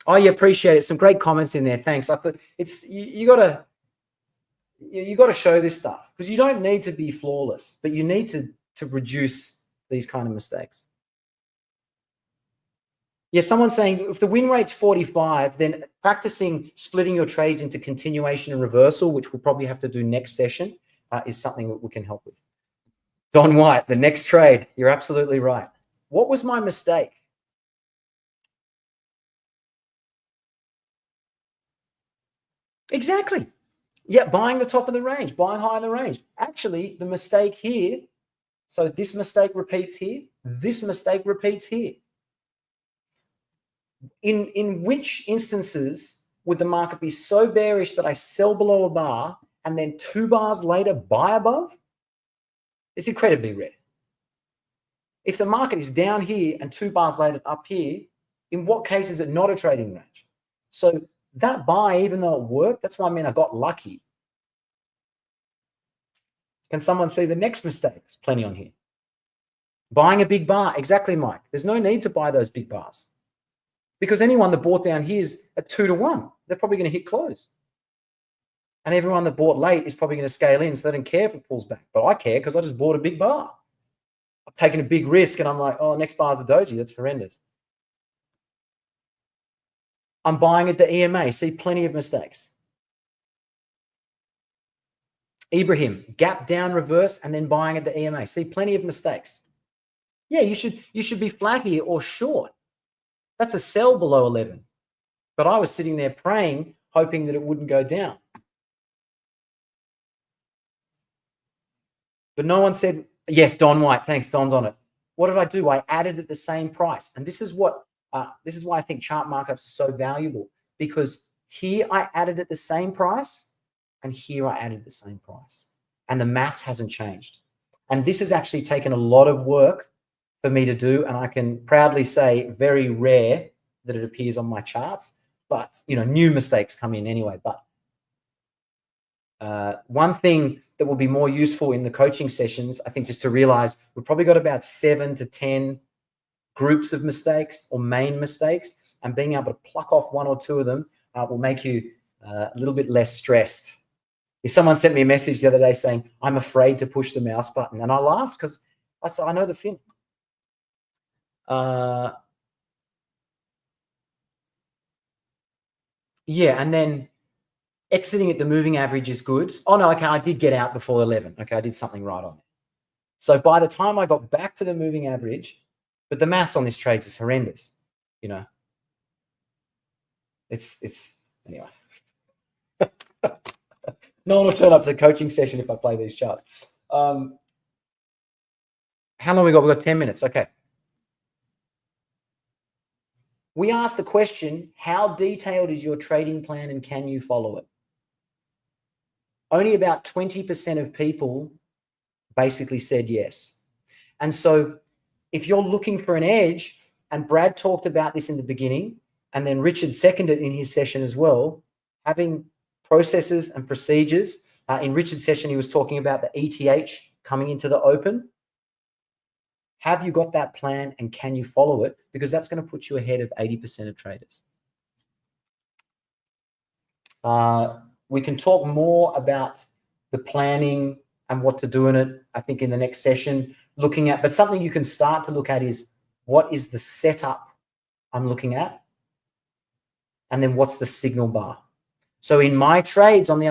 Oh, you appreciate it. Some great comments in there. Thanks. I thought it's you got to show this stuff because you don't need to be flawless, but you need to reduce these kind of mistakes. Yeah, someone's saying if the win rate's 45, then practicing splitting your trades into continuation and reversal, which we'll probably have to do next session, is something that we can help with. Don White, the next trade. You're absolutely right. What was my mistake? Exactly. Yeah, buying the top of the range, buying high in the range. Actually, the mistake here, so this mistake repeats here, this mistake repeats here. In which instances would the market be so bearish that I sell below a bar and then 2 bars later buy above? It's incredibly rare. If the market is down here and 2 bars later up here, in what case is it not a trading range? So that buy, even though it worked, that's why I mean I got lucky. Can someone see the next mistake? There's plenty on here. Buying a big bar. Exactly, Mike. There's no need to buy those big bars because anyone that bought down here is at 2 to 1. They're probably going to hit close. And everyone that bought late is probably going to scale in, so they don't care if it pulls back. But I care because I just bought a big bar. I've taken a big risk, and I'm like, oh, next bar's a doji. That's horrendous. I'm buying at the EMA. See plenty of mistakes. Ibrahim, gap down, reverse, and then buying at the EMA. See plenty of mistakes. Yeah, you should be flat here or short. That's a sell below 11. But I was sitting there praying, hoping that it wouldn't go down. But no one said, yes, Don White. Thanks, Don's on it. What did I do? I added at the same price. And this is why I think chart markups are so valuable, because here I added at the same price and here I added the same price. And the maths hasn't changed. And this has actually taken a lot of work for me to do. And I can proudly say very rare that it appears on my charts. But, you know, new mistakes come in anyway. But one thing that will be more useful in the coaching sessions, I think, just to realize we've probably got about 7 to 10 groups of mistakes or main mistakes, and being able to pluck off 1 or 2 of them will make you a little bit less stressed. If someone sent me a message the other day saying, I'm afraid to push the mouse button, and I laughed because I said, I know the feeling. Yeah, and then exiting at the moving average is good. Oh, no, okay, I did get out before 11. Okay, I did something right on it. So by the time I got back to the moving average, but the maths on this trade is horrendous, you know. It's anyway. No one will turn up to the coaching session if I play these charts. How long we got? We've got 10 minutes. Okay. We asked the question, how detailed is your trading plan and can you follow it? Only about 20% of people basically said yes. And so if you're looking for an edge, and Brad talked about this in the beginning, and then Richard seconded in his session as well, having processes and procedures. In Richard's session, he was talking about the ETH coming into the open. Have you got that plan and can you follow it? Because that's going to put you ahead of 80% of traders. We can talk more about the planning and what to do in it, I think, in the next session, looking at, but something you can start to look at is, what is the setup I'm looking at? And then what's the signal bar? So in my trades on the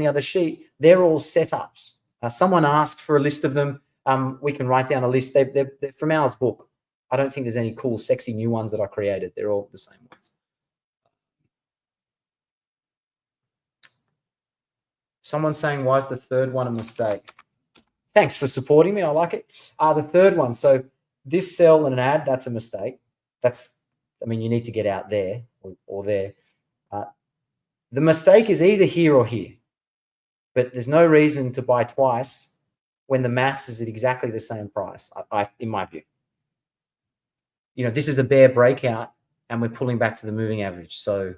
other sheet, they're all setups. Someone asked for a list of them. We can write down a list. They're from Al's book. I don't think there's any cool, sexy new ones that I created. They're all the same ones. Someone's saying, why is the third one a mistake? Thanks for supporting me. I like it. The third one. So this sell and an add, that's a mistake. That's, I mean, you need to get out there or there. The mistake is either here or here, but there's no reason to buy twice when the maths is at exactly the same price, in my view. You know, this is a bear breakout and we're pulling back to the moving average. So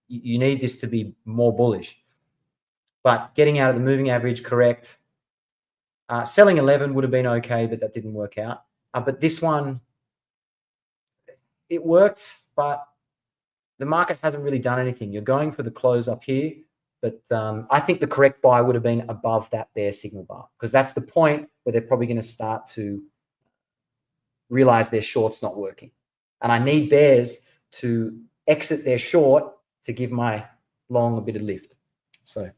you need this to be more bullish. But getting out of the moving average, correct. Selling 11 would have been okay, but that didn't work out. But this one, it worked, but the market hasn't really done anything. You're going for the close up here, but I think the correct buy would have been above that bear signal bar, because that's the point where they're probably going to start to realize their short's not working. And I need bears to exit their short to give my long a bit of lift. So,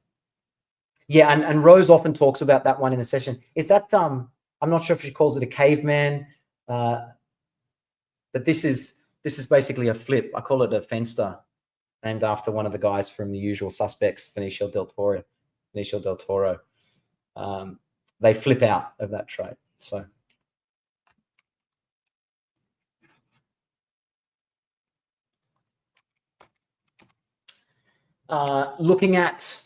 yeah, and Rose often talks about that one in the session. Is that, I'm not sure if she calls it a caveman, but this is basically a flip. I call it a fenster, named after one of the guys from The Usual Suspects, Benicio del Toro. They flip out of that trade. So looking at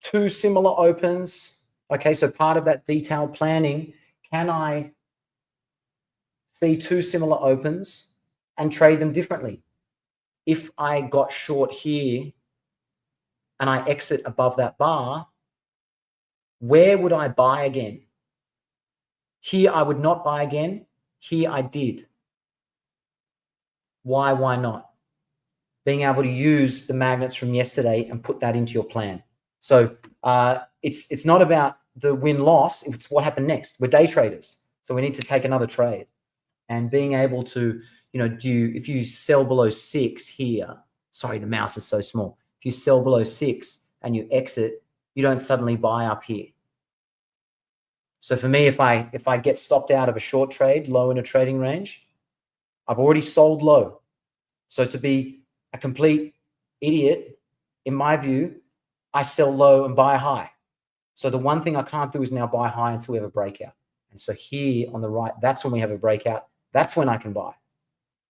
2 similar opens. Okay, so part of that detailed planning, can I see 2 similar opens and trade them differently? If I got short here and I exit above that bar, where would I buy again? Here I would not buy again. Here I did. Why not? Being able to use the magnets from yesterday and put that into your plan. So it's not about the win-loss, it's what happened next. We're day traders, so we need to take another trade. And being able to, you know, if you sell below 6 here, sorry, the mouse is so small. If you sell below 6 and you exit, you don't suddenly buy up here. So for me, if I get stopped out of a short trade, low in a trading range, I've already sold low. So to be a complete idiot, in my view, I sell low and buy high. So the one thing I can't do is now buy high until we have a breakout. And so here on the right, that's when we have a breakout. That's when I can buy.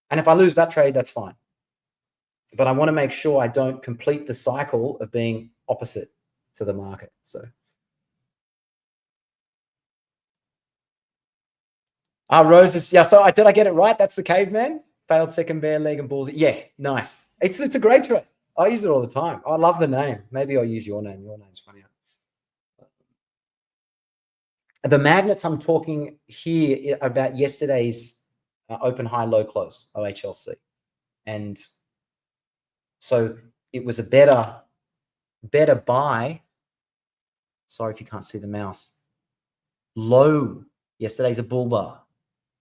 And if I lose that trade, that's fine. But I want to make sure I don't complete the cycle of being opposite to the market. So Roses, yeah. So did I get it right? That's the caveman. Failed second bear leg and balls. Yeah, nice. It's a great trade. I use it all the time. I love the name. Maybe I'll use your name. Your name's funnier. The magnets I'm talking here about yesterday's open, high, low, close, OHLC. And so it was a better buy. Sorry if you can't see the mouse. Low. Yesterday's a bull bar,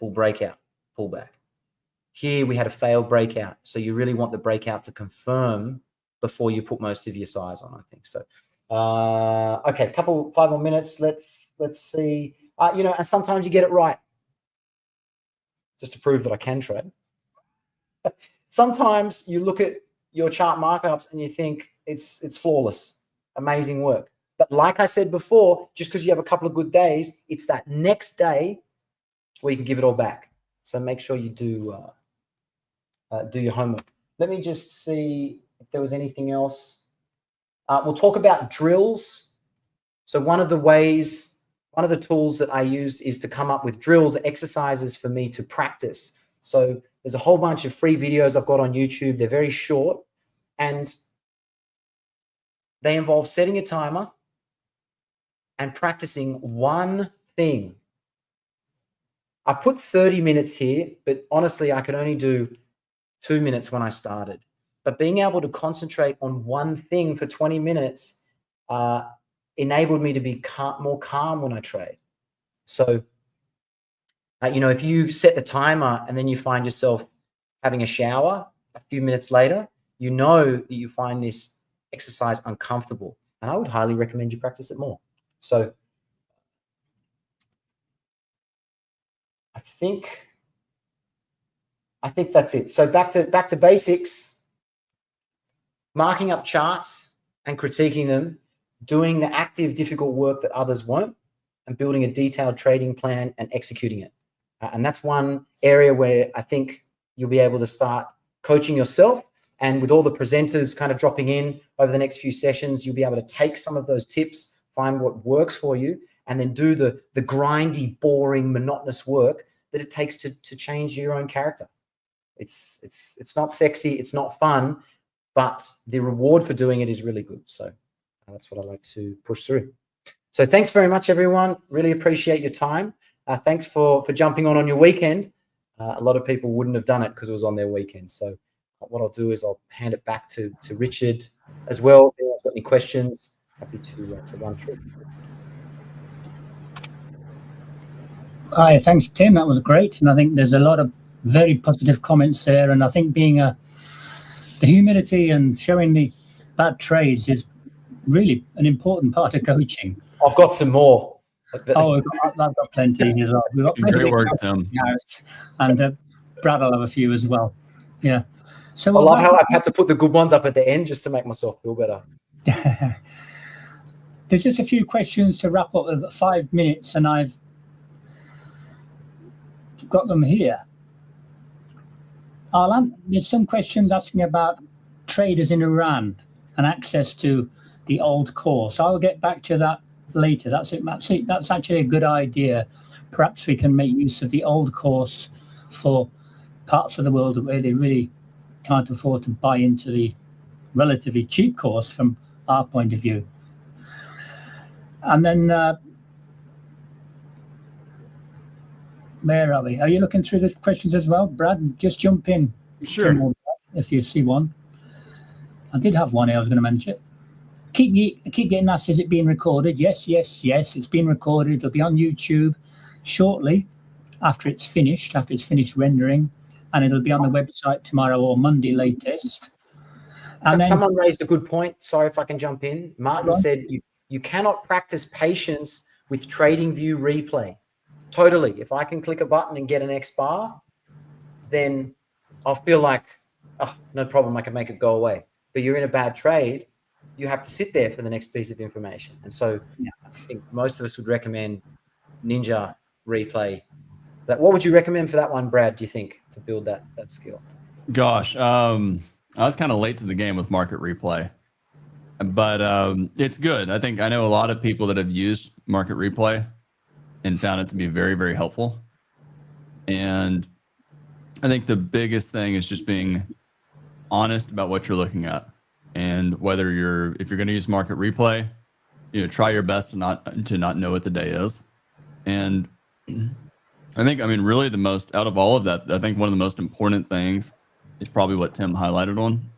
bull breakout, pullback. Here we had a failed breakout. So you really want the breakout to confirm before you put most of your size on, I think. So, okay, 5 more minutes. Let's see. And sometimes you get it right. Just to prove that I can trade. Sometimes you look at your chart markups and you think it's flawless, amazing work. But like I said before, just because you have a couple of good days, it's that next day where you can give it all back. So make sure you do your homework. Let me just see if there was anything else. We'll talk about drills. So one of the tools that I used is to come up with drills, exercises for me to practice. So there's a whole bunch of free videos I've got on YouTube. They're very short and they involve setting a timer and practicing one thing. I've put 30 minutes here, but honestly, I could only do 2 minutes when I started. But being able to concentrate on one thing for 20 minutes enabled me to be more calm when I trade. So, if you set the timer and then you find yourself having a shower a few minutes later, you know that you find this exercise uncomfortable. And I would highly recommend you practice it more. So I think that's it. So back to basics, marking up charts and critiquing them, doing the active, difficult work that others won't, and building a detailed trading plan and executing it. And that's one area where I think you'll be able to start coaching yourself. And with all the presenters kind of dropping in over the next few sessions, you'll be able to take some of those tips, find what works for you, and then do the grindy, boring, monotonous work that it takes to change your own character. It's not sexy, it's not fun, but the reward for doing it is really good. So that's what I like to push through. So thanks very much, everyone. Really appreciate your time. Thanks for jumping on your weekend. A lot of people wouldn't have done it because it was on their weekend. So what I'll do is I'll hand it back to Richard as well. If anyone's got any questions, happy to run through. Hi, thanks, Tim. That was great. And I think there's a lot of very positive comments there. And I think the humility and showing the bad trades is really an important part of coaching. I've got some more. Oh, I've got plenty as well. We've got plenty. Great work, Tim. And Brad will have a few as well. Yeah. So I love how I've had to put the good ones up at the end just to make myself feel better. There's just a few questions to wrap up with 5 minutes, and I've got them here. There's some questions asking about traders in Iran and access to the old course. I'll get back to that later. That's actually a good idea. Perhaps we can make use of the old course for parts of the world where they really can't afford to buy into the relatively cheap course from our point of view. And then where are we? Are you looking through the questions as well, Brad? Just jump in. Sure. If you see one. I did have one I was going to mention. Keep getting asked, is it being recorded? Yes. It's being recorded. It'll be on YouTube shortly after it's finished rendering, and it'll be on the website tomorrow or Monday latest. And then, someone raised a good point. Sorry if I can jump in. Martin said you cannot practice patience with TradingView replay. Totally. If I can click a button and get an X bar, then I'll feel like, oh, no problem, I can make it go away. But you're in a bad trade, you have to sit there for the next piece of information. And so I think most of us would recommend Ninja Replay. What would you recommend for that one, Brad, do you think, to build that skill? Gosh, I was kind of late to the game with Market Replay, but it's good. I know a lot of people that have used Market Replay and found it to be very, very helpful. And I think the biggest thing is just being honest about what you're looking at, and if you're going to use Market Replay, try your best to not know what the day is. And really the most out of all of that, I think one of the most important things is probably what Tim highlighted on.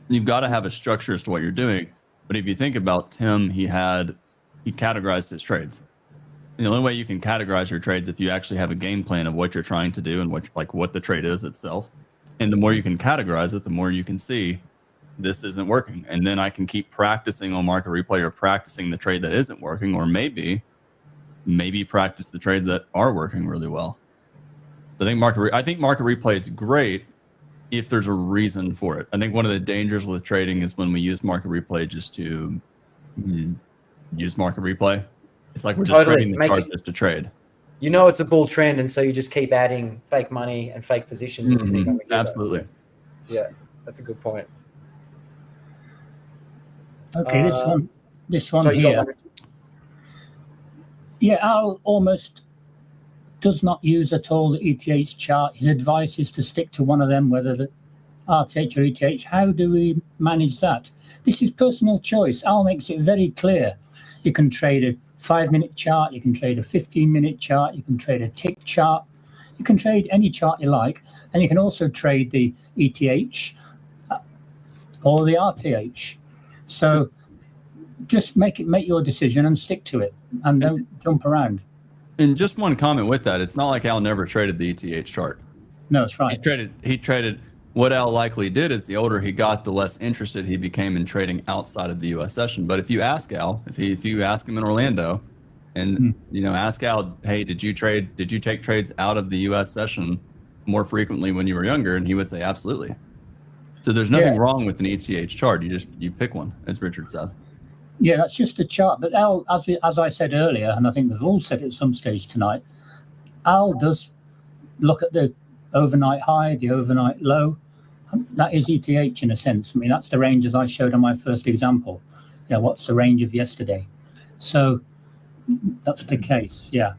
You've got to have a structure as to what you're doing. But if you think about Tim, he categorized his trades. And the only way you can categorize your trades if you actually have a game plan of what you're trying to do and what the trade is itself. And the more you can categorize it, the more you can see this isn't working. And then I can keep practicing on Market Replay or practicing the trade that isn't working, or maybe practice the trades that are working really well. I think Market Replay is great if there's a reason for it. I think one of the dangers with trading is when we use Market Replay just to use Market Replay. It's like we're just trading the charts just to trade. It's a bull trend, and so you just keep adding fake money and fake positions. Absolutely. Yeah, that's a good point. Okay, this one here. Yeah, Al almost does not use at all the ETH chart. His advice is to stick to one of them, whether the RTH or ETH. How do we manage that? This is personal choice. Al makes it very clear. You can trade a 5-minute chart, you can trade a 15-minute chart, you can trade a tick chart, you can trade any chart you like, and you can also trade the ETH or the RTH. So just make your decision and stick to it, and don't jump around. And just one comment with that, it's not like Al never traded the ETH chart. No, that's right. He traded. What Al likely did is the older he got, the less interested he became in trading outside of the U.S. session. But if you ask Al, if you ask him in Orlando, and ask Al, hey, did you take trades out of the U.S. session more frequently when you were younger? And he would say absolutely. So there's nothing wrong with an ETH chart. You pick one, as Richard said. Yeah, that's just a chart. But Al, as I said earlier, and I think we've all said it at some stage tonight, Al does look at the overnight high, the overnight low. That is ETH in a sense. I mean, that's the range as I showed on my first example. What's the range of yesterday? So that's the case, yeah.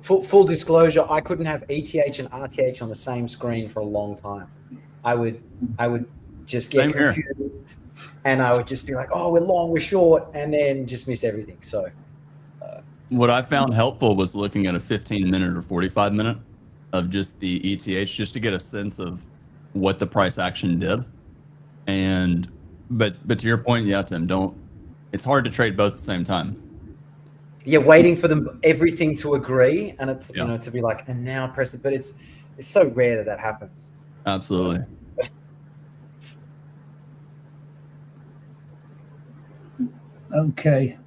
Full disclosure, I couldn't have ETH and RTH on the same screen for a long time. I would just get confused, and I would just be like, oh, we're long, we're short, and then just miss everything. So what I found helpful was looking at a 15-minute or 45-minute of just the ETH, just to get a sense of what the price action did. But to your point, yeah, Tim, it's hard to trade both at the same time. Yeah, waiting for everything to agree, and it's to be like, and now press it. But it's so rare that happens. Absolutely. Okay.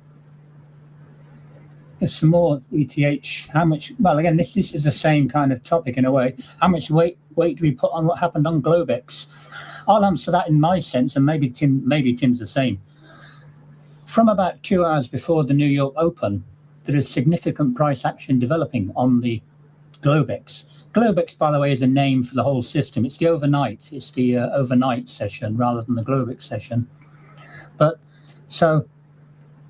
There's some more ETH. How much? Well, again, this is the same kind of topic in a way. How much weight do we put on what happened on Globex? I'll answer that in my sense, and maybe Tim's the same. From about 2 hours before the New York Open, there is significant price action developing on the Globex. Globex, by the way, is a name for the whole system. It's the overnight. It's the overnight session rather than the Globex session. But so,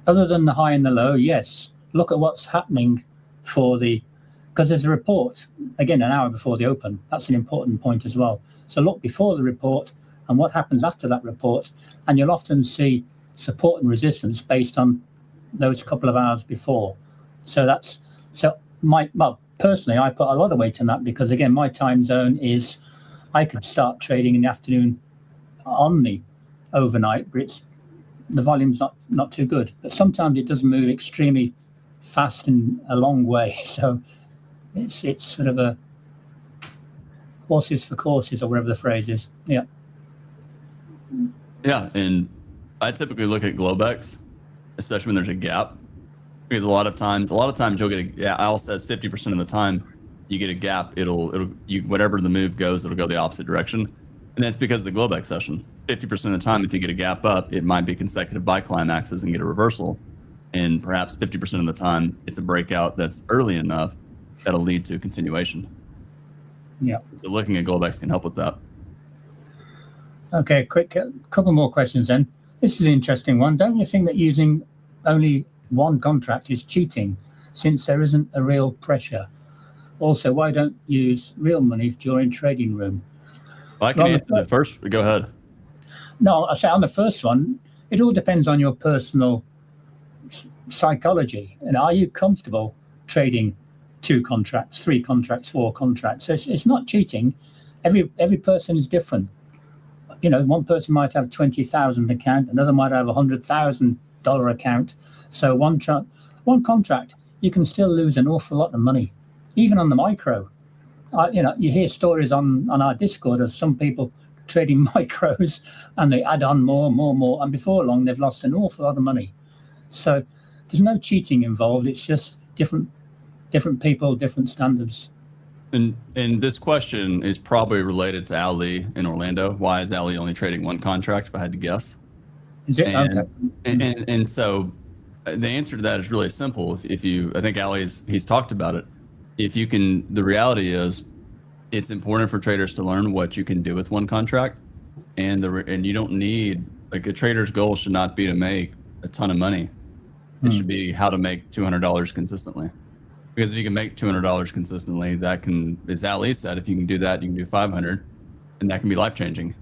other than the high and the low, yes. Look at what's happening because there's a report, again, an hour before the Open. That's an important point as well. So look before the report and what happens after that report, and you'll often see support and resistance based on those couple of hours before. Personally, I put a lot of weight on that because, again, my time zone is I could start trading in the afternoon on the overnight, but the volume's not too good. But sometimes it does move extremely fast and a long way. So it's sort of a horses for courses or whatever the phrase is. Yeah. Yeah, and I typically look at Globex, especially when there's a gap, because a lot of times you'll get Al says 50% of the time you get a gap, it'll whatever the move goes, it'll go the opposite direction, and that's because of the Globex session. 50% of the time, if you get a gap up, it might be consecutive buy climaxes and get a reversal. And perhaps 50% of the time, it's a breakout that's early enough that'll lead to continuation. Yeah. So looking at Globex can help with that. Okay, quick couple more questions then. This is an interesting one. Don't you think that using only one contract is cheating, since there isn't a real pressure? Also, why don't you use real money during trading room? Well, I can answer the first. Go ahead. No, I say on the first one, it all depends on your personal psychology. And are you comfortable trading 2 contracts, 3 contracts, 4 contracts? So it's not cheating. Every person is different. You know, one person might have 20,000 account, another might have $100,000 account. So one contract, you can still lose an awful lot of money, even on the micro. You know, you hear stories on our Discord of some people trading micros, and they add on more, and before long they've lost an awful lot of money. So there's no cheating involved. It's just different people, different standards. And this question is probably related to Ali in Orlando. Why is Ali only trading 1 contract, if I had to guess? Is it? Okay. And so the answer to that is really simple. If you, I think he's talked about it. If you can, the reality is, it's important for traders to learn what you can do with 1 contract, and you don't need, like, a trader's goal should not be to make a ton of money. It should be how to make $200 consistently. Because if you can make $200 consistently, that can, as Ali said, if you can do that, you can do 500, and that can be life-changing.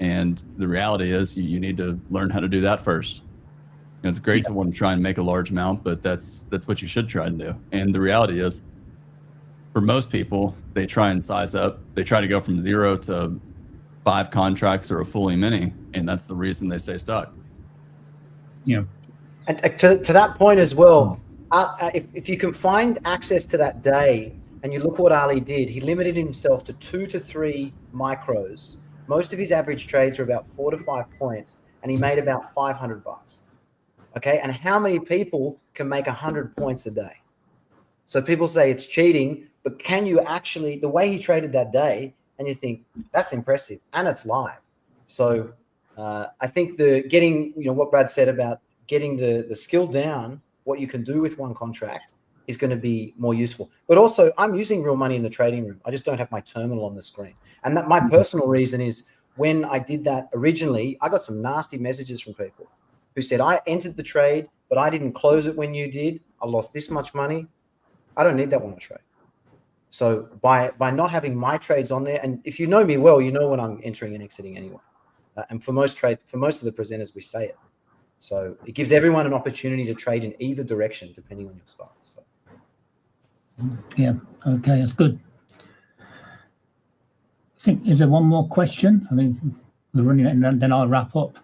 And the reality is, you need to learn how to do that first. You know, it's great to want to try and make a large amount, but that's what you should try and do. And the reality is, for most people, they try and size up. They try to go from 0 to 5 contracts or a fully mini, and that's the reason they stay stuck. Yeah. And to that point as well, if you can find access to that day, and you look what Ali did, he limited himself to 2 to 3 micros. Most of his average trades are about 4 to 5 points, and he made about $500. Okay, and how many people can make 100 points a day? So people say it's cheating, but can you actually, the way he traded that day, and you think that's impressive, and it's live. So I think getting, you know, what Brad said about getting the skill down, what you can do with 1 contract, is going to be more useful. But also, I'm using real money in the trading room. I just don't have my terminal on the screen. And that my personal reason is, when I did that originally, I got some nasty messages from people who said, I entered the trade, but I didn't close it when you did. I lost this much money. I don't need that when I trade. So by not having my trades on there, and if you know me well, you know when I'm entering and exiting anyway. And for most of the presenters, we say it. So it gives everyone an opportunity to trade in either direction, depending on your style. So. Yeah. Okay, that's good. I think, is there one more question? I think we're running it, and then I'll wrap up.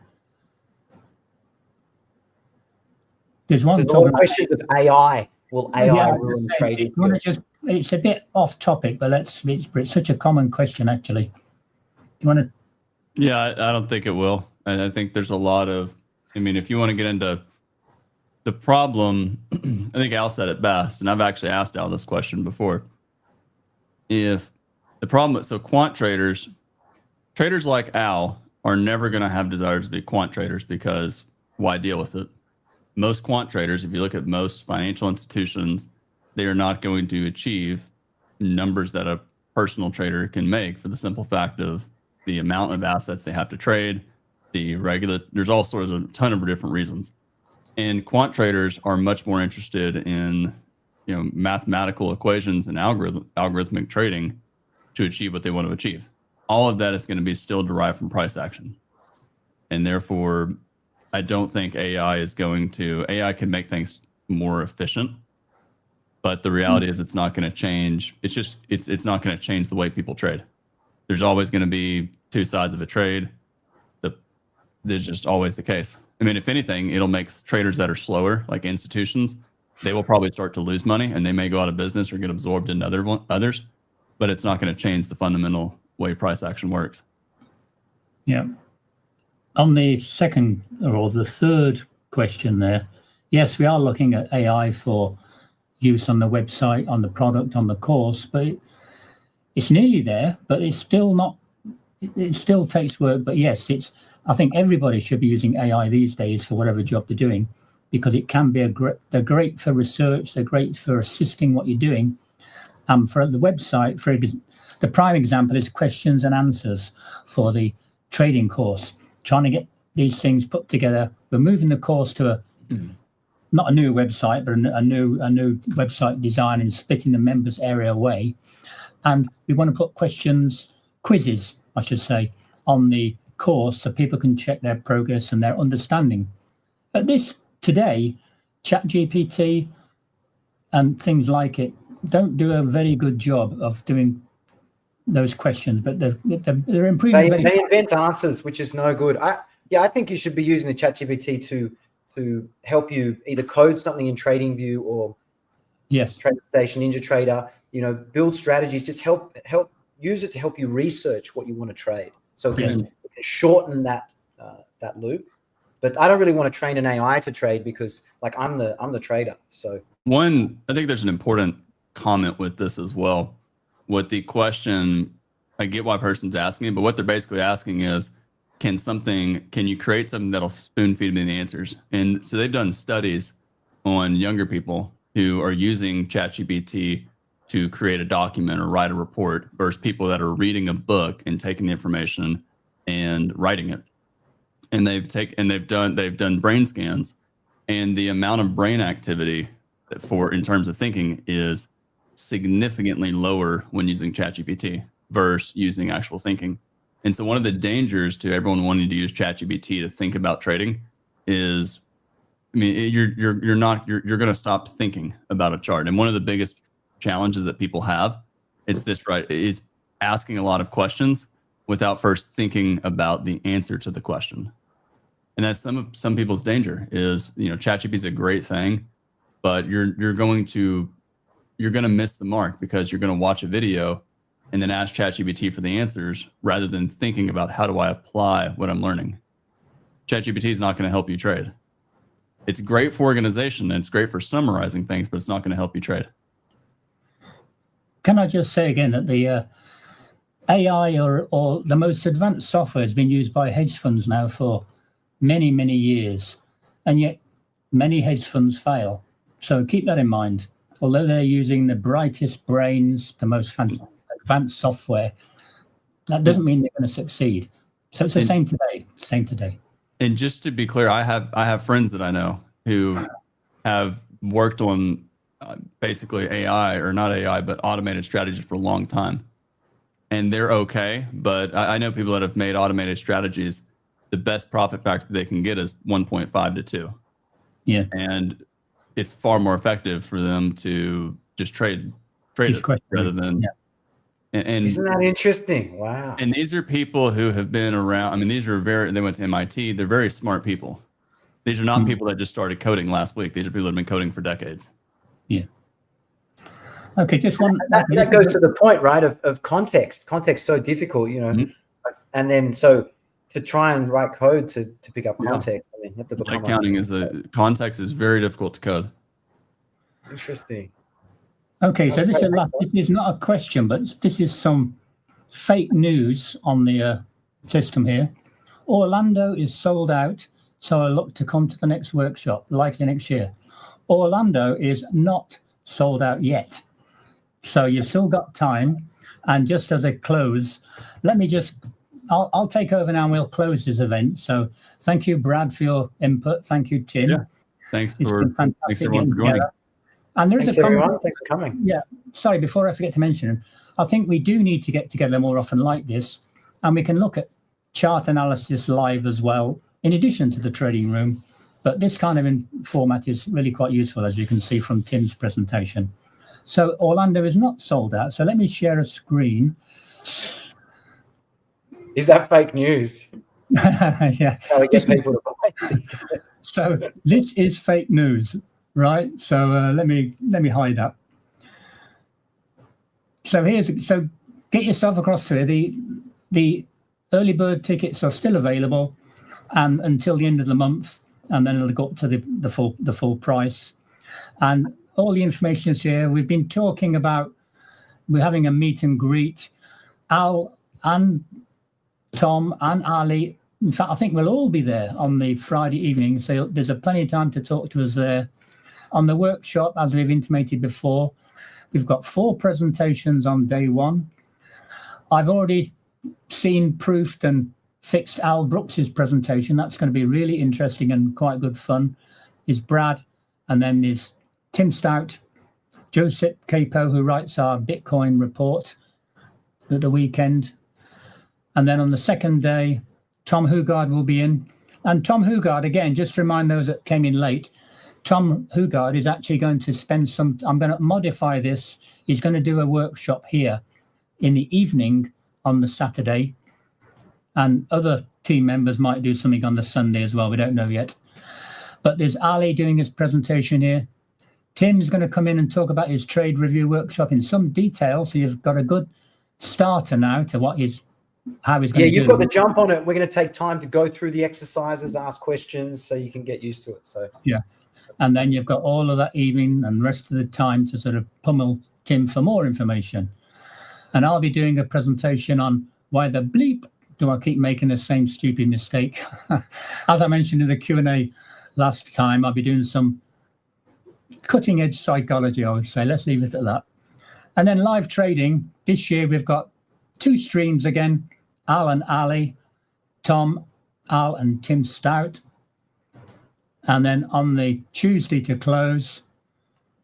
There's one. There's all questions of AI. Will AI ruin trading? It's a bit off topic, but it's such a common question, actually. You want to? Yeah, I don't think it will. And I think there's a lot of, I mean, if you want to get into the problem, I think Al said it best, and I've actually asked Al this question before. If the problem, so quant traders like Al are never going to have desires to be quant traders, because why deal with it? Most quant traders, if you look at most financial institutions, they are not going to achieve numbers that a personal trader can make, for the simple fact of the amount of assets they have to trade, there's all sorts of a ton of different reasons. And quant traders are much more interested in, you know, mathematical equations and algorithmic trading to achieve what they want to achieve. All of that is going to be still derived from price action. And therefore, I don't think AI can make things more efficient, but the reality is it's not going to change. It's not going to change the way people trade. There's always going to be 2 sides of a trade. There's just always the case. I mean, if anything, it'll make traders that are slower, like institutions, they will probably start to lose money, and they may go out of business or get absorbed into others, but it's not going to change the fundamental way price action works. Yeah. On the second or the third question there, yes, we are looking at AI for use on the website, on the product, on the course, but it's nearly there, but it's still not it still takes work, but yes, I think everybody should be using AI these days for whatever job they're doing, because it can be they're great for research, they're great for assisting what you're doing. For the website, the prime example is questions and answers for the trading course. Trying to get these things put together. We're moving the course to not a new website, but a new website design, and splitting the members area away. And we want to put quizzes, I should say, on the course so people can check their progress and their understanding. At this today, ChatGPT and things like it don't do a very good job of doing those questions, but they're improving. They invent answers, which is no good. I think you should be using the ChatGPT to help you either code something in TradingView or TraderStation, NinjaTrader. Build strategies. Just help use it to help you research what you want to trade, so it can shorten that loop. But I don't really want to train an AI to trade, because I'm the trader. So I think there's an important comment with this as well. What the question, I get why a person's asking it, but what they're basically asking is, can you create something that'll spoon feed me the answers? And so they've done studies on younger people who are using ChatGPT to create a document or write a report versus people that are reading a book and taking the information and writing it. And they've done brain scans, and the amount of brain activity in terms of thinking is significantly lower when using ChatGPT versus using actual thinking. And so one of the dangers to everyone wanting to use ChatGPT to think about trading is, you're going to stop thinking about a chart. And one of the biggest challenges that people have is asking a lot of questions without first thinking about the answer to the question. And that's some people's danger. Is ChatGPT is a great thing, but you're going to miss the mark, because you're going to watch a video and then ask ChatGPT for the answers rather than thinking about, how do I apply what I'm learning? ChatGPT is not going to help you trade. It's great for organization and it's great for summarizing things, but it's not going to help you trade. Can I just say again that the AI or the most advanced software has been used by hedge funds now for many, many years, and yet many hedge funds fail. So keep that in mind. Although they're using the brightest brains, the most advanced software, that doesn't mean they're going to succeed. So it's the same today. And just to be clear, I have friends that I know who have worked on basically AI, or not AI, but automated strategies for a long time. And they're okay. But I know people that have made automated strategies, the best profit factor they can get is 1.5 to 2. Yeah. And it's far more effective for them to just trade it rather than. Yeah. And isn't that interesting? Wow. And these are people who have been around. They went to MIT. They're very smart people. These are not people that just started coding last week. These are people that have been coding for decades. Yeah. Okay, just one. That goes to the point, right, of context. Context is so difficult, and then so to try and write code to pick up context, you have to become context is very difficult to code. Interesting. Okay, so this is not a question, but this is some fake news on the system here. Orlando is sold out, so I look to come to the next workshop, likely next year. Orlando is not sold out yet, so you've still got time. And just as a close, I'll take over now and we'll close this event. So thank you, Brad, for your input. Thank you, Tim. Yeah. Thanks everyone for joining. And there is Thanks everyone. Thanks for coming. Yeah. Sorry, before I forget to mention, I think we do need to get together more often like this, and we can look at chart analysis live as well, in addition to the trading room. But this kind of format is really quite useful, as you can see from Tim's presentation. So Orlando is not sold out. So let me share a screen. Is that fake news? Yeah. How we get people to buy. So this is fake news. Right, so let me hide that. So get yourself across to here. The early bird tickets are still available, and until the end of the month, and then it'll go up to the full price. And all the information is here. We've been talking about, we're having a meet and greet. Al and Tom and Ali. In fact, I think we'll all be there on the Friday evening. So there's plenty of time to talk to us there. On the workshop, as we've intimated before, we've got 4 presentations on day 1. I've already seen, proofed and fixed Al Brooks's presentation. That's going to be really interesting and quite good fun. There's Brad, and then there's Tim Stout, Joseph Capo, who writes our Bitcoin report at the weekend. And then on the second day, Tom Hugard will be in. And Tom Hugard, again, just to remind those that came in late, Tom Hugard is actually going to spend some, I'm going to modify this. He's going to do a workshop here in the evening on the Saturday. And other team members might do something on the Sunday as well. We don't know yet. But there's Ali doing his presentation here. Tim's going to come in and talk about his trade review workshop in some detail. So you've got a good starter now to what is, how he's going to do. Yeah, you've got the jump on it. We're going to take time to go through the exercises, ask questions, so you can get used to it. So yeah. And then you've got all of that evening and rest of the time to sort of pummel Tim for more information. And I'll be doing a presentation on why the bleep do I keep making the same stupid mistake. As I mentioned in the Q&A last time, I'll be doing some cutting edge psychology, I would say. Let's leave it at that. And then live trading. This year we've got 2 streams again, Al and Ali, Tom, Al and Tim Stout. And then on the Tuesday to close,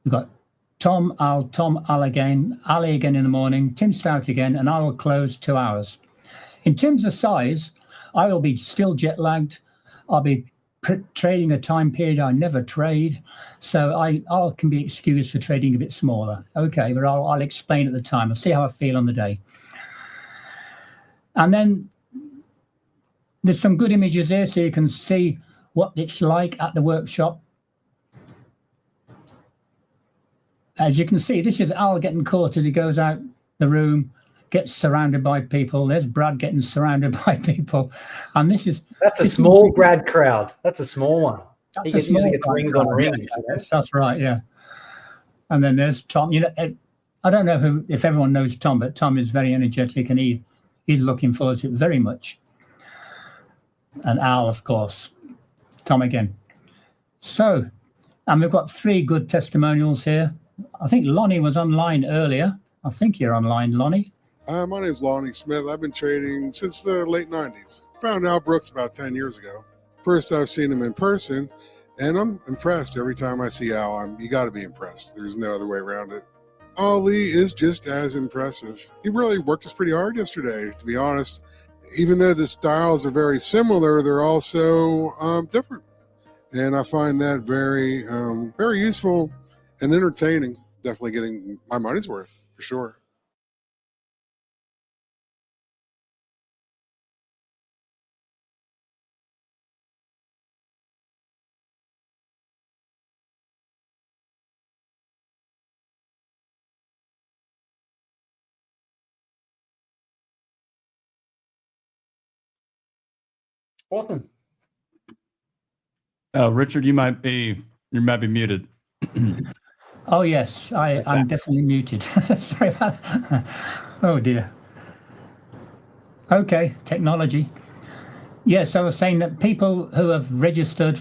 we've got Tom, Al again, Ali again in the morning, Tim Stout again, and I will close 2 hours. In terms of size, I will be still jet lagged. I'll be trading a time period I never trade. So I can be excused for trading a bit smaller. Okay, but I'll explain at the time. I'll see how I feel on the day. And then there's some good images here so you can see what it's like at the workshop. As you can see, this is Al getting caught as he goes out the room, gets surrounded by people. There's Brad getting surrounded by people. And that's a small Brad crowd. That's a small one. That's he usually gets rings on rings. Yes, that's right, yeah. And then there's Tom. You know, I don't know if everyone knows Tom, but Tom is very energetic and he's looking forward to it very much. And Al, of course. Tom again. So, and we've got 3 good testimonials here. I think Lonnie was online earlier. I think you're online, Lonnie. My name is Lonnie Smith. I've been trading since the late 90s. Found Al Brooks about 10 years ago. First, I've seen him in person, and I'm impressed every time I see Al. You got to be impressed. There's no other way around it. Ali is just as impressive. He really worked us pretty hard yesterday, to be honest. Even though the styles are very similar, they're also different. And I find that very, very useful and entertaining. Definitely getting my money's worth, for sure. Awesome. Richard, you might be muted. Oh yes, I'm definitely muted. Sorry about that. Oh dear. Okay, technology. Yes, I was saying that people who have registered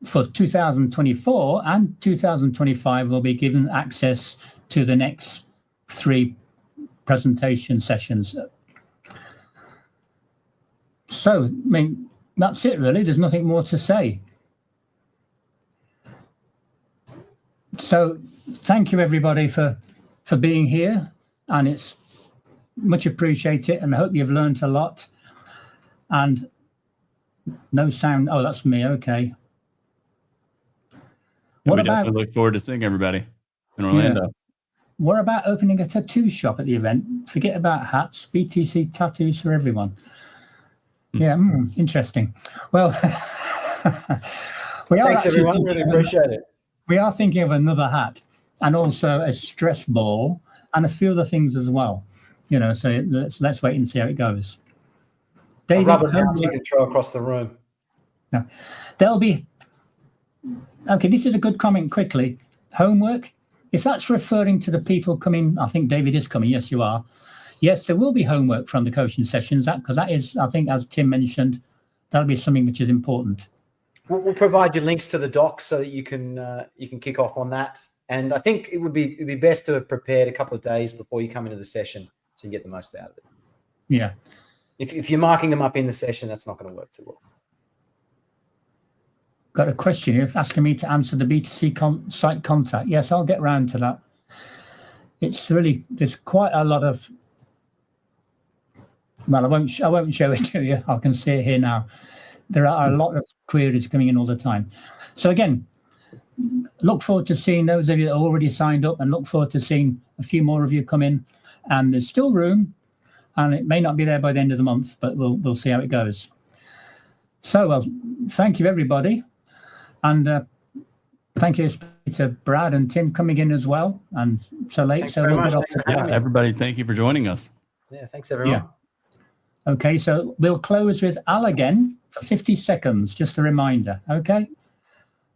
for 2024 and 2025 will be given access to the next 3 presentation sessions. So, I mean, that's it really. There's nothing more to say. So thank you everybody for being here, and it's much appreciated, and I hope you've learned a lot. And no sound. Oh, that's me. Okay. What about? I look forward to seeing everybody in Orlando. Yeah. What about opening a tattoo shop at the event? Forget about hats. BTC tattoos for everyone. Yeah, interesting. Well, thanks everyone. Really appreciate it. We are thinking of another hat and also a stress ball and a few other things as well. You know, so let's wait and see how it goes. David, rubber bands you can throw across the room. No, there'll be. Okay, this is a good comment. Quickly, homework. If that's referring to the people coming, I think David is coming. Yes, you are. Yes, there will be homework from the coaching sessions, because that is, I think, as Tim mentioned, that'll be something which is important. We'll provide you links to the docs so that you can kick off on that. And I think it'd be best to have prepared a couple of days before you come into the session so you get the most out of it. Yeah. If you're marking them up in the session, that's not going to work too well. Got a question here asking me to answer the B2C site contact. Yes, I'll get round to that. It's really, there's quite a lot of, well, I won't show it to you. I can see it here now. There are a lot of queries coming in all the time. So again, look forward to seeing those of you that are already signed up, and look forward to seeing a few more of you come in. And there's still room, and it may not be there by the end of the month, but we'll see how it goes. So, well, thank you, everybody. And thank you to Brad and Tim coming in as well. And so late. Thanks so very we'll much. get off Thanks for to having me. Everybody, thank you for joining us. Yeah, thanks everyone. Yeah. Okay, so we'll close with Al again for 50 seconds, just a reminder. Okay.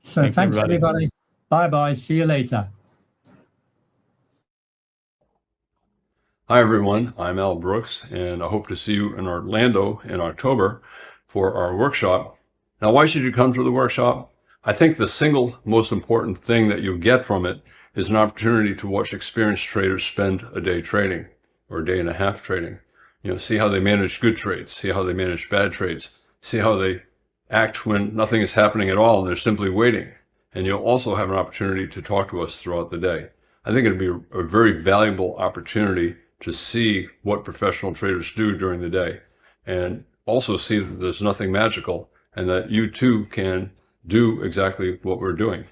So thanks everybody. Bye-bye. See you later. Hi, everyone. I'm Al Brooks, and I hope to see you in Orlando in October for our workshop. Now, why should you come to the workshop? I think the single most important thing that you get from it is an opportunity to watch experienced traders spend a day trading, or a day and a half trading. You know, see how they manage good trades, see how they manage bad trades, see how they act when nothing is happening at all and they're simply waiting. And you'll also have an opportunity to talk to us throughout the day. I think it'd be a very valuable opportunity to see what professional traders do during the day, and also see that there's nothing magical and that you too can do exactly what we're doing.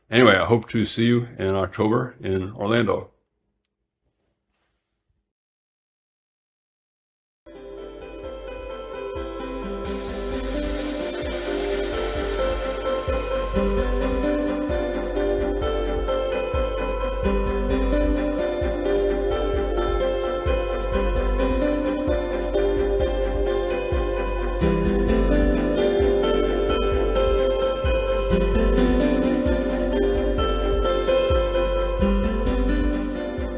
Anyway, I hope to see you in October in Orlando.